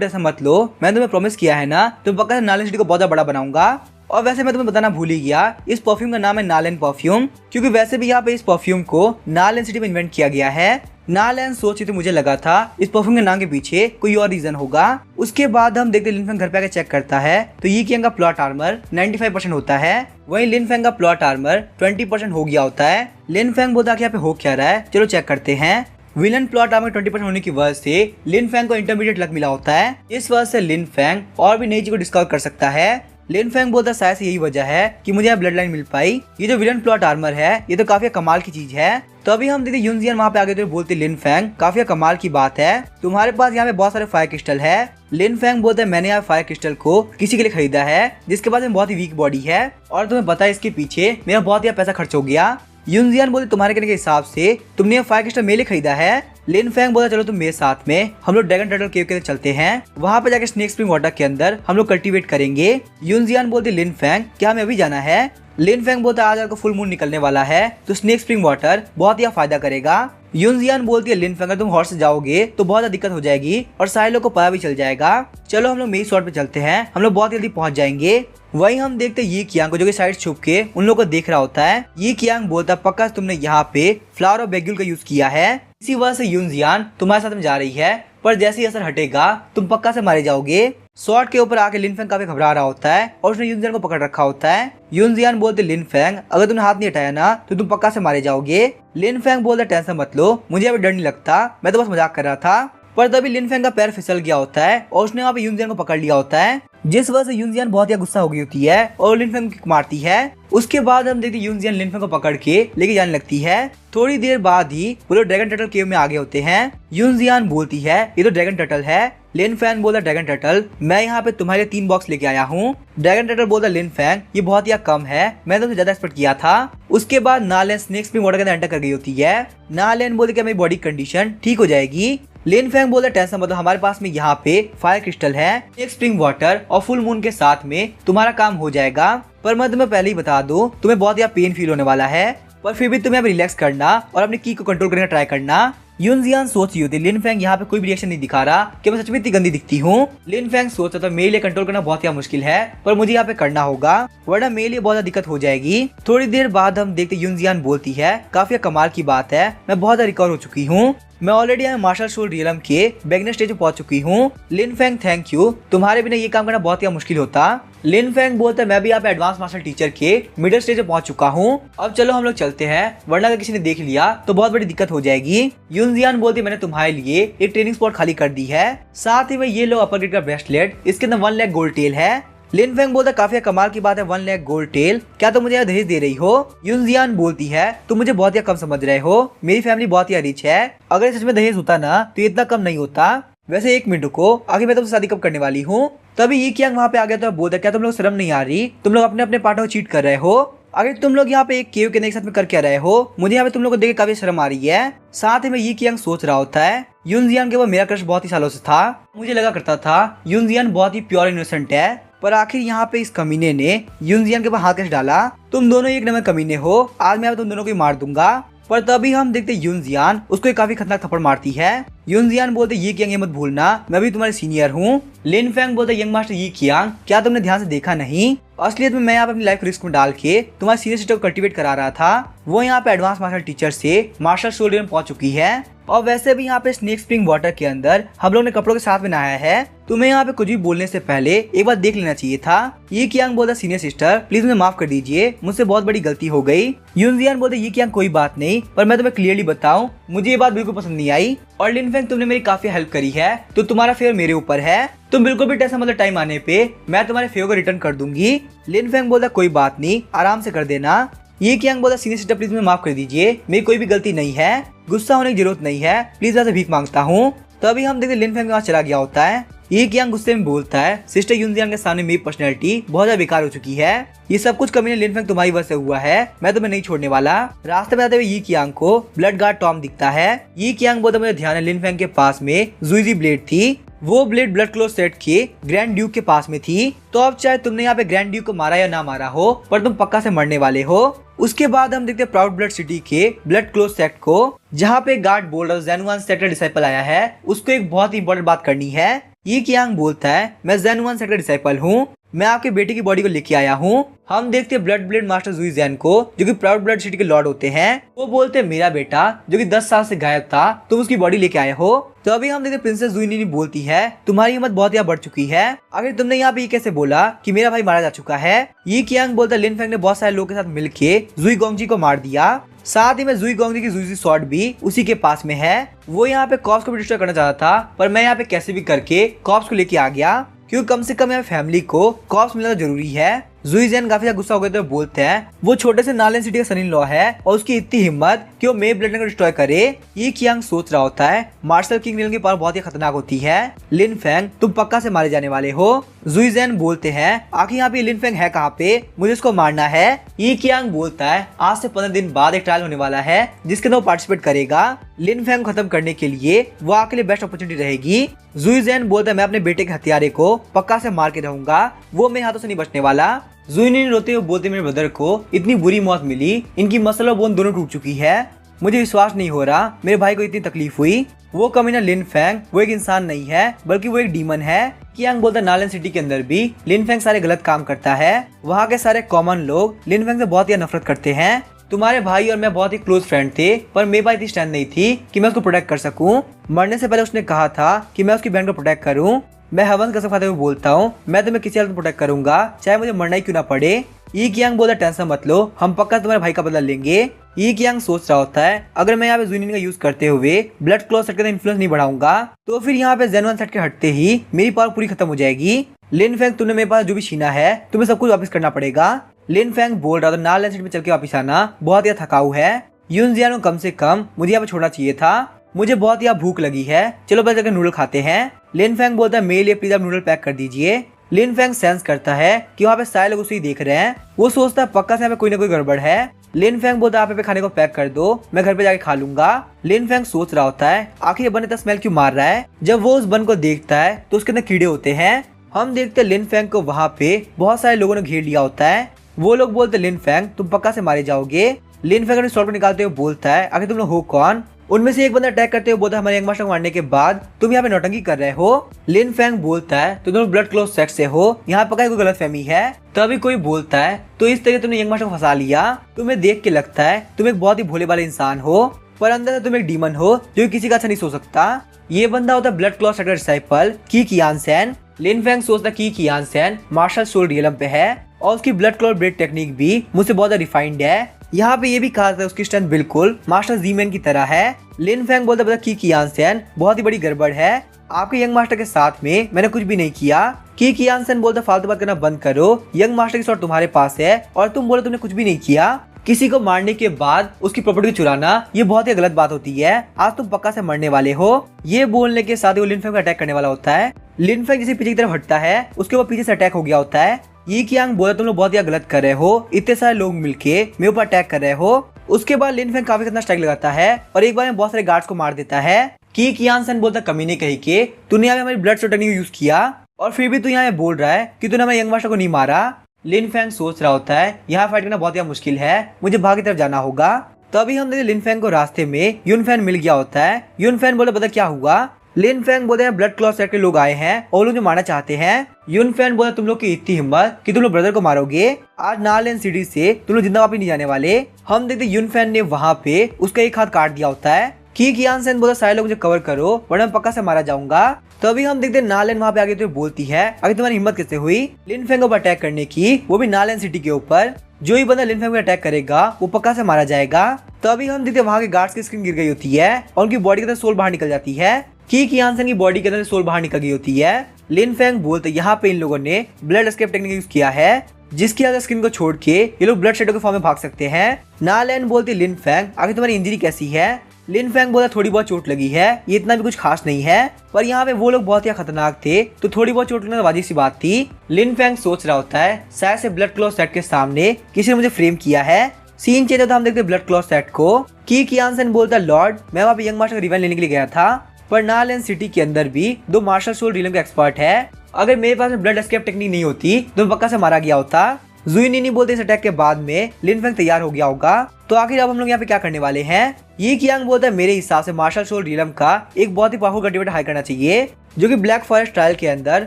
टेंशन मत लो, मैंने तुम्हें प्रॉमिस किया है ना, तुम पक्का नालैन सिटी को बहुत बड़ा बनाऊंगा। और वैसे मैं तुम्हें बताना भूल ही गया, इस परफ्यूम का नाम है नालैन परफ्यूम, क्योंकि वैसे भी यहाँ पे इस परफ्यूम को नालैन सिटी में इन्वेंट किया गया है। नालैन सोची तो मुझे लगा था इस परफ्यूम के नाम के पीछे कोई और रीजन होगा। उसके बाद हम देखते लिन फेंग घर पे आके चेक करता है तो यी कियांग का प्लॉट आर्मर 95% होता है, वहीं लिन फेंग का प्लॉट आर्मर 20% हो गया होता है। लिन फेंग बोलता कि यहाँ पे हो क्या रहा है, चलो चेक करते हैं। विलन प्लॉट आर्मर 20% होने की वजह से लिन फेंग को इंटरमीडिएट लक मिला होता है। इस वजह से लिन फेंग और भी नई चीज को डिस्कवर कर सकता है। लिन फेंग बोलता शायद से यही वजह है कि मुझे यहाँ ब्लड लाइन मिल पाई। ये जो विलन प्लॉट आर्मर है ये तो काफी कमाल की चीज है। तो अभी हम देखते यूनजियन वहाँ पे आगे तो बोलते लिन फेंग काफी कमाल की बात है, तुम्हारे पास यहाँ पे बहुत सारे फायर क्रिस्टल है। लिन फेंग बोलते हैं मैंने यहाँ फायर क्रिस्टल को किसी के लिए खरीदा है जिसके पास में बहुत ही वीक बॉडी है और तुम्हें पता है इसके पीछे मेरा बहुत ही पैसा खर्च हो गया। यूनजियन बोलते तुम्हारे कहने के हिसाब से तुमने ये फायर क्रिस्टल मेरे लिए खरीदा है। लिन फेंग बोला चलो तुम मेरे साथ में, हम लोग ड्रैगन टर्टल केव के अंदर चलते हैं, वहाँ पे जाके स्नेक स्प्रिंग वाटर के अंदर हम लोग कल्टीवेट करेंगे। यूनजियन बोलते लिन फेंग क्या हमें अभी जाना है? लिन फेंग बोलता आज आपको फुल मून निकलने वाला है तो स्नेक स्प्रिंग वाटर बहुत ही फायदा करेगा। यूनजियन बोलती है लिन फेंग अगर तुम हॉर्स से जाओगे तो बहुत ज्यादा दिक्कत हो जाएगी और सारे लोग को पता भी चल जाएगा। चलो हम लोग मेरी शॉट पे चलते हैं, हम लोग बहुत जल्दी पहुंच जाएंगे। वहीं हम देखते यी कियांग को जो कि साइड छुप के उन लोगों को देख रहा होता है। यी कियांग बोलता पक्का तुमने यहाँ पे फ्लावर और बेगुल का यूज किया है, इसी वजह से यूनजियन तुम्हारे साथ में जा रही है, पर जैसे ही असर हटेगा तुम पक्का से मारे जाओगे। शॉट के ऊपर आके लिन फेंग काफी घबरा रहा होता है और उसने यूनजियन को पकड़ रखा होता है। यूनजियन बोलते लिन फेंग अगर तुमने हाथ नहीं हटाया ना तो तुम पक्का से मारे जाओगे। लिन फेंग बोलते टेंशन मत लो, मुझे अभी डर नहीं लगता, मैं तो बस मजाक कर रहा था। पर तभी लिन फेंग का पैर फिसल गया होता है और उसने वहाँ पे यूनजियन को पकड़ लिया होता है, जिस वजह से यूनजियन बहुत ही गुस्सा हो गई होती है और लिन फेंग को मारती है। उसके बाद हम देखते यूनजियन लिन फेंग को पकड़ के लेके जाने लगती है। थोड़ी देर बाद ही वो लोग ड्रैगन टर्टल केव में आगे होते हैं। यूनजियन बोलती है ये तो ड्रैगन टर्टल है। लिन फेंग बोलता ड्रैगन टर्टल मैं यहाँ पे तुम्हारे 3 बॉक्स लेके आया हूँ। ड्रैगन टर्टल बोलता लिन फेंग ये बहुत ही कम है, मैंने तुमसे ज्यादा एक्सपेक्ट किया था। उसके बाद नालैन स्नेक स्प्रिंग वाटर के अंदर एंटर कर गई होती है। नालैन बोलते कि मेरी बॉडी कंडीशन ठीक हो जाएगी। लिन फेंग बोलता टेंशन मतलब हमारे पास में यहाँ पे फायर क्रिस्टल है, एक स्प्रिंग वाटर और फुल मून के साथ में तुम्हारा काम हो जाएगा। पर मैं तुम्हें पहले ही बता दूं तुम्हें बहुत ही पेन फील होने वाला है, पर फिर भी तुम्हें रिलैक्स करना और अपनी की को कंट्रोल करने का ट्राई करना। यूनजियन सोच रही होती लिन फेंग यहाँ पे कोई भी रिएक्शन नहीं दिखा रहा कि मैं सच में इतनी गंदी दिखती हूँ। लिन फेंग सोचता था मेरे लिए कंट्रोल करना बहुत ही मुश्किल है, पर मुझे यहाँ पे करना होगा वरना मेरे लिए बहुत ज्यादा दिक्कत हो जाएगी। थोड़ी देर बाद हम देखते यूनजियन बोलती है काफी कमाल की बात है, मैं बहुत रिकवर हो चुकी हूँ, मैं ऑलरेडी यहाँ मार्शल शोल रियलम के बिगिनर स्टेज पे पहुंच चुकी हूँ। लिन फेंग थैंक यू, तुम्हारे बिना ये काम करना बहुत ही मुश्किल होता। लिन फेंग बोलता है मैं भी यहाँ पे एडवांस मार्शल टीचर के मिडिल स्टेज पे पहुंच चुका हूँ, अब चलो हम लोग चलते हैं वरना अगर किसी ने देख लिया तो बहुत बड़ी दिक्कत हो जाएगी। यूनजियन बोलती मैंने तुम्हारे लिए एक ट्रेनिंग स्पॉट खाली कर दी है, साथ ही में ये लो अपर ग्रेड का ब्रेसलेट, इसके अंदर 1 लाख गोल्ड टेल है। लिन फेंग बोलता काफी कमाल की बात है 1 लाख गोल्ड टेल, क्या तुम मुझे यहाँ दहेज दे रही हो? यूनजियन बोलती है तुम मुझे बहुत ही कम समझ रहे हो, मेरी फैमिली बहुत ही रिच है, अगर सच में दहेज होता ना तो इतना कम नहीं होता। वैसे 1 मिनट को आगे मैं तुमसे शादी कब करने वाली हूँ? तभी यी कियांग वहाँ पे आ गया तो बोलता क्या तुम लोग शर्म नहीं आ रही, तुम लोग अपने अपने पार्टनर को चीट कर रहे हो, अगर तुम लोग यहाँ पे एक केव के साथ में कर क्या रहे हो, मुझे यहाँ पे तुम लोग को देख के काफी शर्म आ रही है। साथ ही में यी कियांग सोच रहा होता है यूनजियन के वो मेरा क्रश बहुत ही सालों से था, मुझे लगा करता था यूनजियन बहुत ही प्योर इनोसेंट है, पर आखिर यहाँ पे इस कमीने ने यूनजियन के ऊपर हाथ कैसे डाला? तुम दोनों एक नंबर कमीने हो, आज मैं तुम दोनों को मार दूंगा। पर तभी हम देखते यूनजियन उसको एक काफी खतरनाक थप्पड़ मारती है। यूनजियन बोलते यी कियांग ये मत भूलना मैं भी तुम्हारे सीनियर हूँ। लिन फेंग बोलते यंग मास्टर यी कियांग क्या तुमने ध्यान से देखा नहीं? असलियत में मैं यहाँ पे अपनी लाइफ रिस्क में डाल के तुम्हारे सीनियर सिस्टर को कल्टिवेट करा रहा था। वो यहाँ पे एडवांस मार्शल टीचर से मार्शल शोल्डर में पहुंच चुकी है। और वैसे भी यहाँ पे स्नेक स्प्रिंग वाटर के अंदर हम लोग ने कपड़ों के साथ में नहाया है। तुम्हें यहाँ पे कुछ भी बोलने से पहले एक बार देख लेना चाहिए था। ये कियांग बोलता सीनियर सिस्टर प्लीज मुझे माफ कर दीजिए, मुझसे बहुत बड़ी गलती हो गई। यूनजियान बोलते ये कियांग कोई बात नहीं, पर मैं तुम्हें क्लियरली बताऊं मुझे ये बात बिल्कुल पसंद नहीं आई। और लिन फेंग तुमने मेरी काफी हेल्प करी है तो तुम्हारा फेवर मेरे ऊपर है। तुम बिल्कुल भी टेंशन मतलब टाइम आने पे मैं तुम्हारे फेवर को रिटर्न कर दूंगी। लिन फेंग बोलता कोई बात नहीं, आराम से कर देना। ये कियांग बोला सीनियर सिस्टर प्लीज मुझे माफ कर दीजिए, मेरी कोई भी गलती नहीं है, गुस्सा होने की जरूरत नहीं है, प्लीज वैसे भीख मांगता हूँ। तभी हम देखते लिन फेंग के पास चला गया होता है। ये कियांग गुस्से में बोलता है सिस्टर यूनजियान के सामने मेरी पर्सनैलिटी बहुत ज्यादा बेकार हो चुकी है। ये सब कुछ कमीने लिन फेंग तुम्हारी वजह से हुआ है, मैं तुम्हें नहीं छोड़ने वाला। रास्ते में आते हुए ये कियांग को ब्लड गार्ड टॉम दिखता है। ये कियांग बोलता मुझे ध्यान है लिन फेंग के पास में जुइजी ब्लेड थी। वो ब्लेड ब्लड क्लोज सेट के ग्रैंड ड्यूक के पास में थी। तो अब चाहे तुमने यहाँ पे ग्रैंड ड्यूक को मारा या ना मारा हो, पर तुम पक्का से मरने वाले हो। उसके बाद हम देखते प्राउड ब्लड सिटी के ब्लड क्लोज सेक्ट को, जहाँ पे गार्ड बोल रहा ज़ेनुआन सेक्ट का डिसाइपल आया है, उसको एक बहुत ही इंपॉर्टेंट बात करनी है। ये कियांग बोलता है मैं ज़ेनुआन सेक्ट का डिसाइपल हूँ, मैं आपके बेटे की बॉडी को लेके आया हूँ। हम देखते हैं ब्लड ब्लेड मास्टर जुई जैन को, जो कि प्राउड ब्लड सिटी के लॉर्ड होते हैं। वो बोलते हैं मेरा बेटा जो कि 10 साल से गायब था, तुम उसकी बॉडी लेके आए हो। तो अभी हम देखते प्रिंसेस जुई नी बोलती है तुम्हारी हिम्मत बहुत यहाँ बढ़ चुकी है, अगर तुमने यहाँ पे ये कैसे बोला कि मेरा भाई मारा जा चुका है। ये कियांग बोलता लिन फेंग ने बहुत सारे लोगों के साथ मिलके जुई गोंगजी को मार दिया। साथ ही में जुई गोंगजी की जुई स्वॉर्ड भी उसी के पास में है। वो यहाँ पे कॉप्स को भी डिस्ट्रॉय करना चाहता था, पर मैं यहाँ पे कैसे भी करके कॉप्स को लेके आ गया, क्योंकि कम से कम यहाँ फैमिली को कॉप्स मिलना जरूरी है। जुई जैन काफी गुस्सा हो गए तो बोलते हैं वो छोटे से नालन सिटी का सन इन लॉ है और उसकी इतनी हिम्मत कि वो मे ब्लड को डिस्ट्रॉय करे। ये कियांग सोच रहा होता है मार्शल किंग लिन की पावर बहुत ही खतरनाक होती है, लिन फेंग तुम पक्का से मारे जाने वाले हो। जुई जैन बोलते हैं आखिर यहाँ पे लिन फेंग है कहाँ पे, मुझे इसको मारना है। ये कियांग बोलता है आज से 15 दिन बाद एक ट्रायल होने वाला है जिसके अंदर वो पार्टिसिपेट करेगा। लिन फेंग को खत्म करने के लिए वो आपके लिए बेस्ट अपॉर्चुनिटी रहेगी। जुई जैन बोलता है मैं अपने बेटे के हथियारे को पक्का से मार के रहूंगा, वो मेरे हाथों से नहीं बचने वाला। जुई नी रोते हुए बोलते मेरे ब्रदर को इतनी बुरी मौत मिली, इनकी मसल और बोन दोनों टूट चुकी है, मुझे विश्वास नहीं हो रहा मेरे भाई को इतनी तकलीफ हुई। वो कमीना लिन फेंग वो एक इंसान नहीं है बल्कि वो एक डीमन है। कियांग बोलता नालन सिटी के अंदर भी लिन फेंग सारे गलत काम करता है, वहाँ के सारे कॉमन लोग लिन फेंग से बहुत ही नफरत करते हैं। तुम्हारे भाई और मैं बहुत ही क्लोज फ्रेंड थे, पर मेरे पास इतनी स्ट्रेंथ नहीं थी कि मैं उसको प्रोटेक्ट कर सकूं। मरने से पहले उसने कहा था कि मैं उसकी बहन को प्रोटेक्ट करूं। मैं हवन कसम खाते हुए बोलता हूँ मैं तुम्हें किसी हालत में प्रोटेक्ट करूंगा, चाहे मुझे मरना ही क्यों ना पड़े। ये कियांग बोलता टेंशन मत लो, हम पक्का तुम्हारे भाई का बदला लेंगे। ये कियांग सोच रहा होता है अगर मैं यहाँ पे जुई नी का यूज करते हुए ब्लड क्लॉज सेट का इन्फ्लुएंस नहीं बढ़ाऊंगा तो फिर यहाँ पे ज़ेनुआन सेट के हटते ही मेरी पावर पूरी खत्म हो जाएगी। लिन फेंग तुमने मेरे पास जो भी छीना है तुम्हें सब कुछ वापस करना पड़ेगा। लिन फेंग बोल रहा था नालन सेट में चल के वापस आना बहुत ही थकाऊ है, यूनजियान को कम से कम मुझे यहाँ पे छोड़ना चाहिए था, मुझे बहुत ही भूख लगी है, चलो बस जाकर नूडल खाते हैं। लिन फेंग बोलता है मेरे लिए प्लीज आप नूडल पैक कर दीजिए। लिन फेंग सेंस करता है कि वहाँ पे सारे लोग उसे ही देख रहे हैं, वो सोचता है पक्का से यहाँ पे कोई ना कोई गड़बड़ है। लिन फेंग बोलता है आप पे खाने को पैक कर दो, मैं घर पे जाके खा लूंगा। लिन फेंग सोच रहा होता है आखिर ये बन इतना स्मेल क्यों मार रहा है। जब वो उस बन को देखता है तो उसके अंदर कीड़े होते हैं। हम देखते हैं लिन फेंग को वहाँ पे बहुत सारे लोगों ने घेर लिया होता है। वो लोग बोलते हैं लिन फेंग तुम पक्का से मारे जाओगे। लिन फेंग अपने स्वॉर्ड को निकालते हुए बोलता है आखिर तुम लोग हो कौन। उनमें से एक बंदा अटैक करते हुए बोलता है हमारे यंग मास्टर को मारने के बाद तुम यहाँ पे नौटंकी कर रहे हो। लिन फेंग बोलता है तुम दोनों ब्लड क्लोज सेक्स से हो, यहाँ पक्का कोई गलत फहमी है। तभी कोई बोलता है तो इस तरह तुमने यंग मास्टर को फंसा लिया, तुम्हें देख के लगता है तुम एक बहुत ही भोले वाले इंसान हो, पर अंदर से तुम एक डीमन हो जो किसी का अच्छा नहीं सोच सकता। ये बंदा होता है ब्लड क्लॉज सेट का डिसाइपल की कियान सेन। लिन फेंग सोचता की कियान सेन मार्शल सोल रियलम पे है और उसकी ब्लड क्लॉज ब्रेड टेक्निक भी मुझसे बहुत रिफाइंड है। यहाँ पे ये भी कहा था उसकी स्ट्रेंथ बिल्कुल मास्टर जीमैन की तरह है। लिन फेंग बोलता पता की कियान सेन बहुत ही बड़ी गड़बड़ है, आपके यंग मास्टर के साथ में मैंने कुछ भी नहीं किया। की कियान सेन बोलता फालतू बात करना बंद करो, यंग मास्टर की शॉट तुम्हारे पास है और तुम बोले तुमने कुछ भी नहीं किया। किसी को मारने के बाद उसकी प्रॉपर्टी चुराना ये बहुत ही गलत बात होती है, आज तुम पक्का से मरने वाले हो। ये बोलने के साथ ही वो लिन फेंग को अटैक करने वाला होता है। लिन फेंग जिसे पीछे की तरफ हटता है उसके वो पीछे से अटैक हो गया होता है। ये कियांग बोला तुम लोग बहुत ही गलत कर रहे हो, इतने सारे लोग मिलके मेरे ऊपर अटैक कर रहे हो। उसके बाद लिन फेंग काफी खतरनाक स्ट्राइक लगाता है और एक बार में बहुत सारे गार्ड्स को मार देता है। की कियान सेन बोलता कमीने कही के तूने यहाँ हमारी ब्लड टेक्निक यूज किया और फिर भी तू यहाँ बोल रहा है कि तूने हमारे यंग मास्टर को नहीं मारा। लिन फेंग सोच रहा होता है यहाँ फाइट करना बहुत ही मुश्किल है, मुझे भाग की तरफ जाना होगा। तभी हम देखते लिन फेंग को रास्ते में यून फैन मिल गया होता है। यून फैन बोले पता क्या हुआ। लिन फैंग बोलते हैं ब्लड क्लॉथ सेट के लोग आए हैं और लोग जो मारना चाहते हैं। युन फैन बोला तुम लोग की इतनी हिम्मत कि तुम लोग ब्रदर को मारोगे, आज नालैंड सिटी से तुम लोग जिंदा वापस नहीं जाने वाले। हम देखते युन फैन ने वहाँ पे उसका एक हाथ काट दिया होता है। की कियानसेन बोला सारे लोग मुझे कवर करो वरना मैं पक्का से मारा जाऊंगा। तभी हम देखते नालैंड वहाँ पे आगे तो बोलती है अगर तुम्हारी हिम्मत कैसे हुई लिन फैंग को अटैक करने की, वो भी नालैंड सिटी के ऊपर। जो ही बंदा लिन फैंग को अटैक करेगा वो पक्का से मारा जाएगा। तभी हम देखते वहाँ के गार्ड्स की स्क्रीन गिर गई होती है और उनकी बॉडी के अंदर सोल बाहर निकल जाती है। की कियानसेन की बॉडी के अंदर सोल बाहर निकल गई होती है। लिन फैंग बोलते यहाँ पे इन लोगों ने ब्लड एस्केप टेक्निक यूज किया है जिसकी वजह स्किन को छोड़ के ये लोग ब्लड शेडो के फॉर्म में भाग सकते हैं। नालैंड बोलती लिन फैंग आगे तुम्हारी इंजरी कैसी है। लिन फैंग बोला थोड़ी बहुत चोट लगी है, ये इतना भी कुछ खास नहीं है, पर यहाँ पे वो लोग बहुत ही खतरनाक थे तो थोड़ी बहुत चोट लगना तो वाजिब सी बात थी। लिन फैंग सोच रहा होता है शायद से ब्लड क्लॉथ सेट के सामने किसी ने मुझे फ्रेम किया है। सीन चेंज होता है, हम देखते ब्लड क्लॉथ सेट को। की कियानसेन बोलता लॉर्ड मैं वहाँ पे यंग मास्टर का रिवेंज लेने के लिए गया था, पर नालैंड सिटी के अंदर भी 2 मार्शल सोल रियलम के एक्सपर्ट है, अगर मेरे पास में ब्लड एस्केप टेक्निक नहीं होती तो मैं पक्का से मारा गया होता। जुई निनी बोलते इस अटैक के बाद में लिन फैंग तैयार हो गया होगा, तो आखिर अब हम लोग यहाँ पे क्या करने वाले हैं। ये कियांग बोलता है मेरे हिसाब से मार्शल सोल रियलम का एक बहुत ही पावरफुल कल्टीवेटर हाई करना चाहिए जो कि ब्लैक फॉरेस्ट ट्रायल के अंदर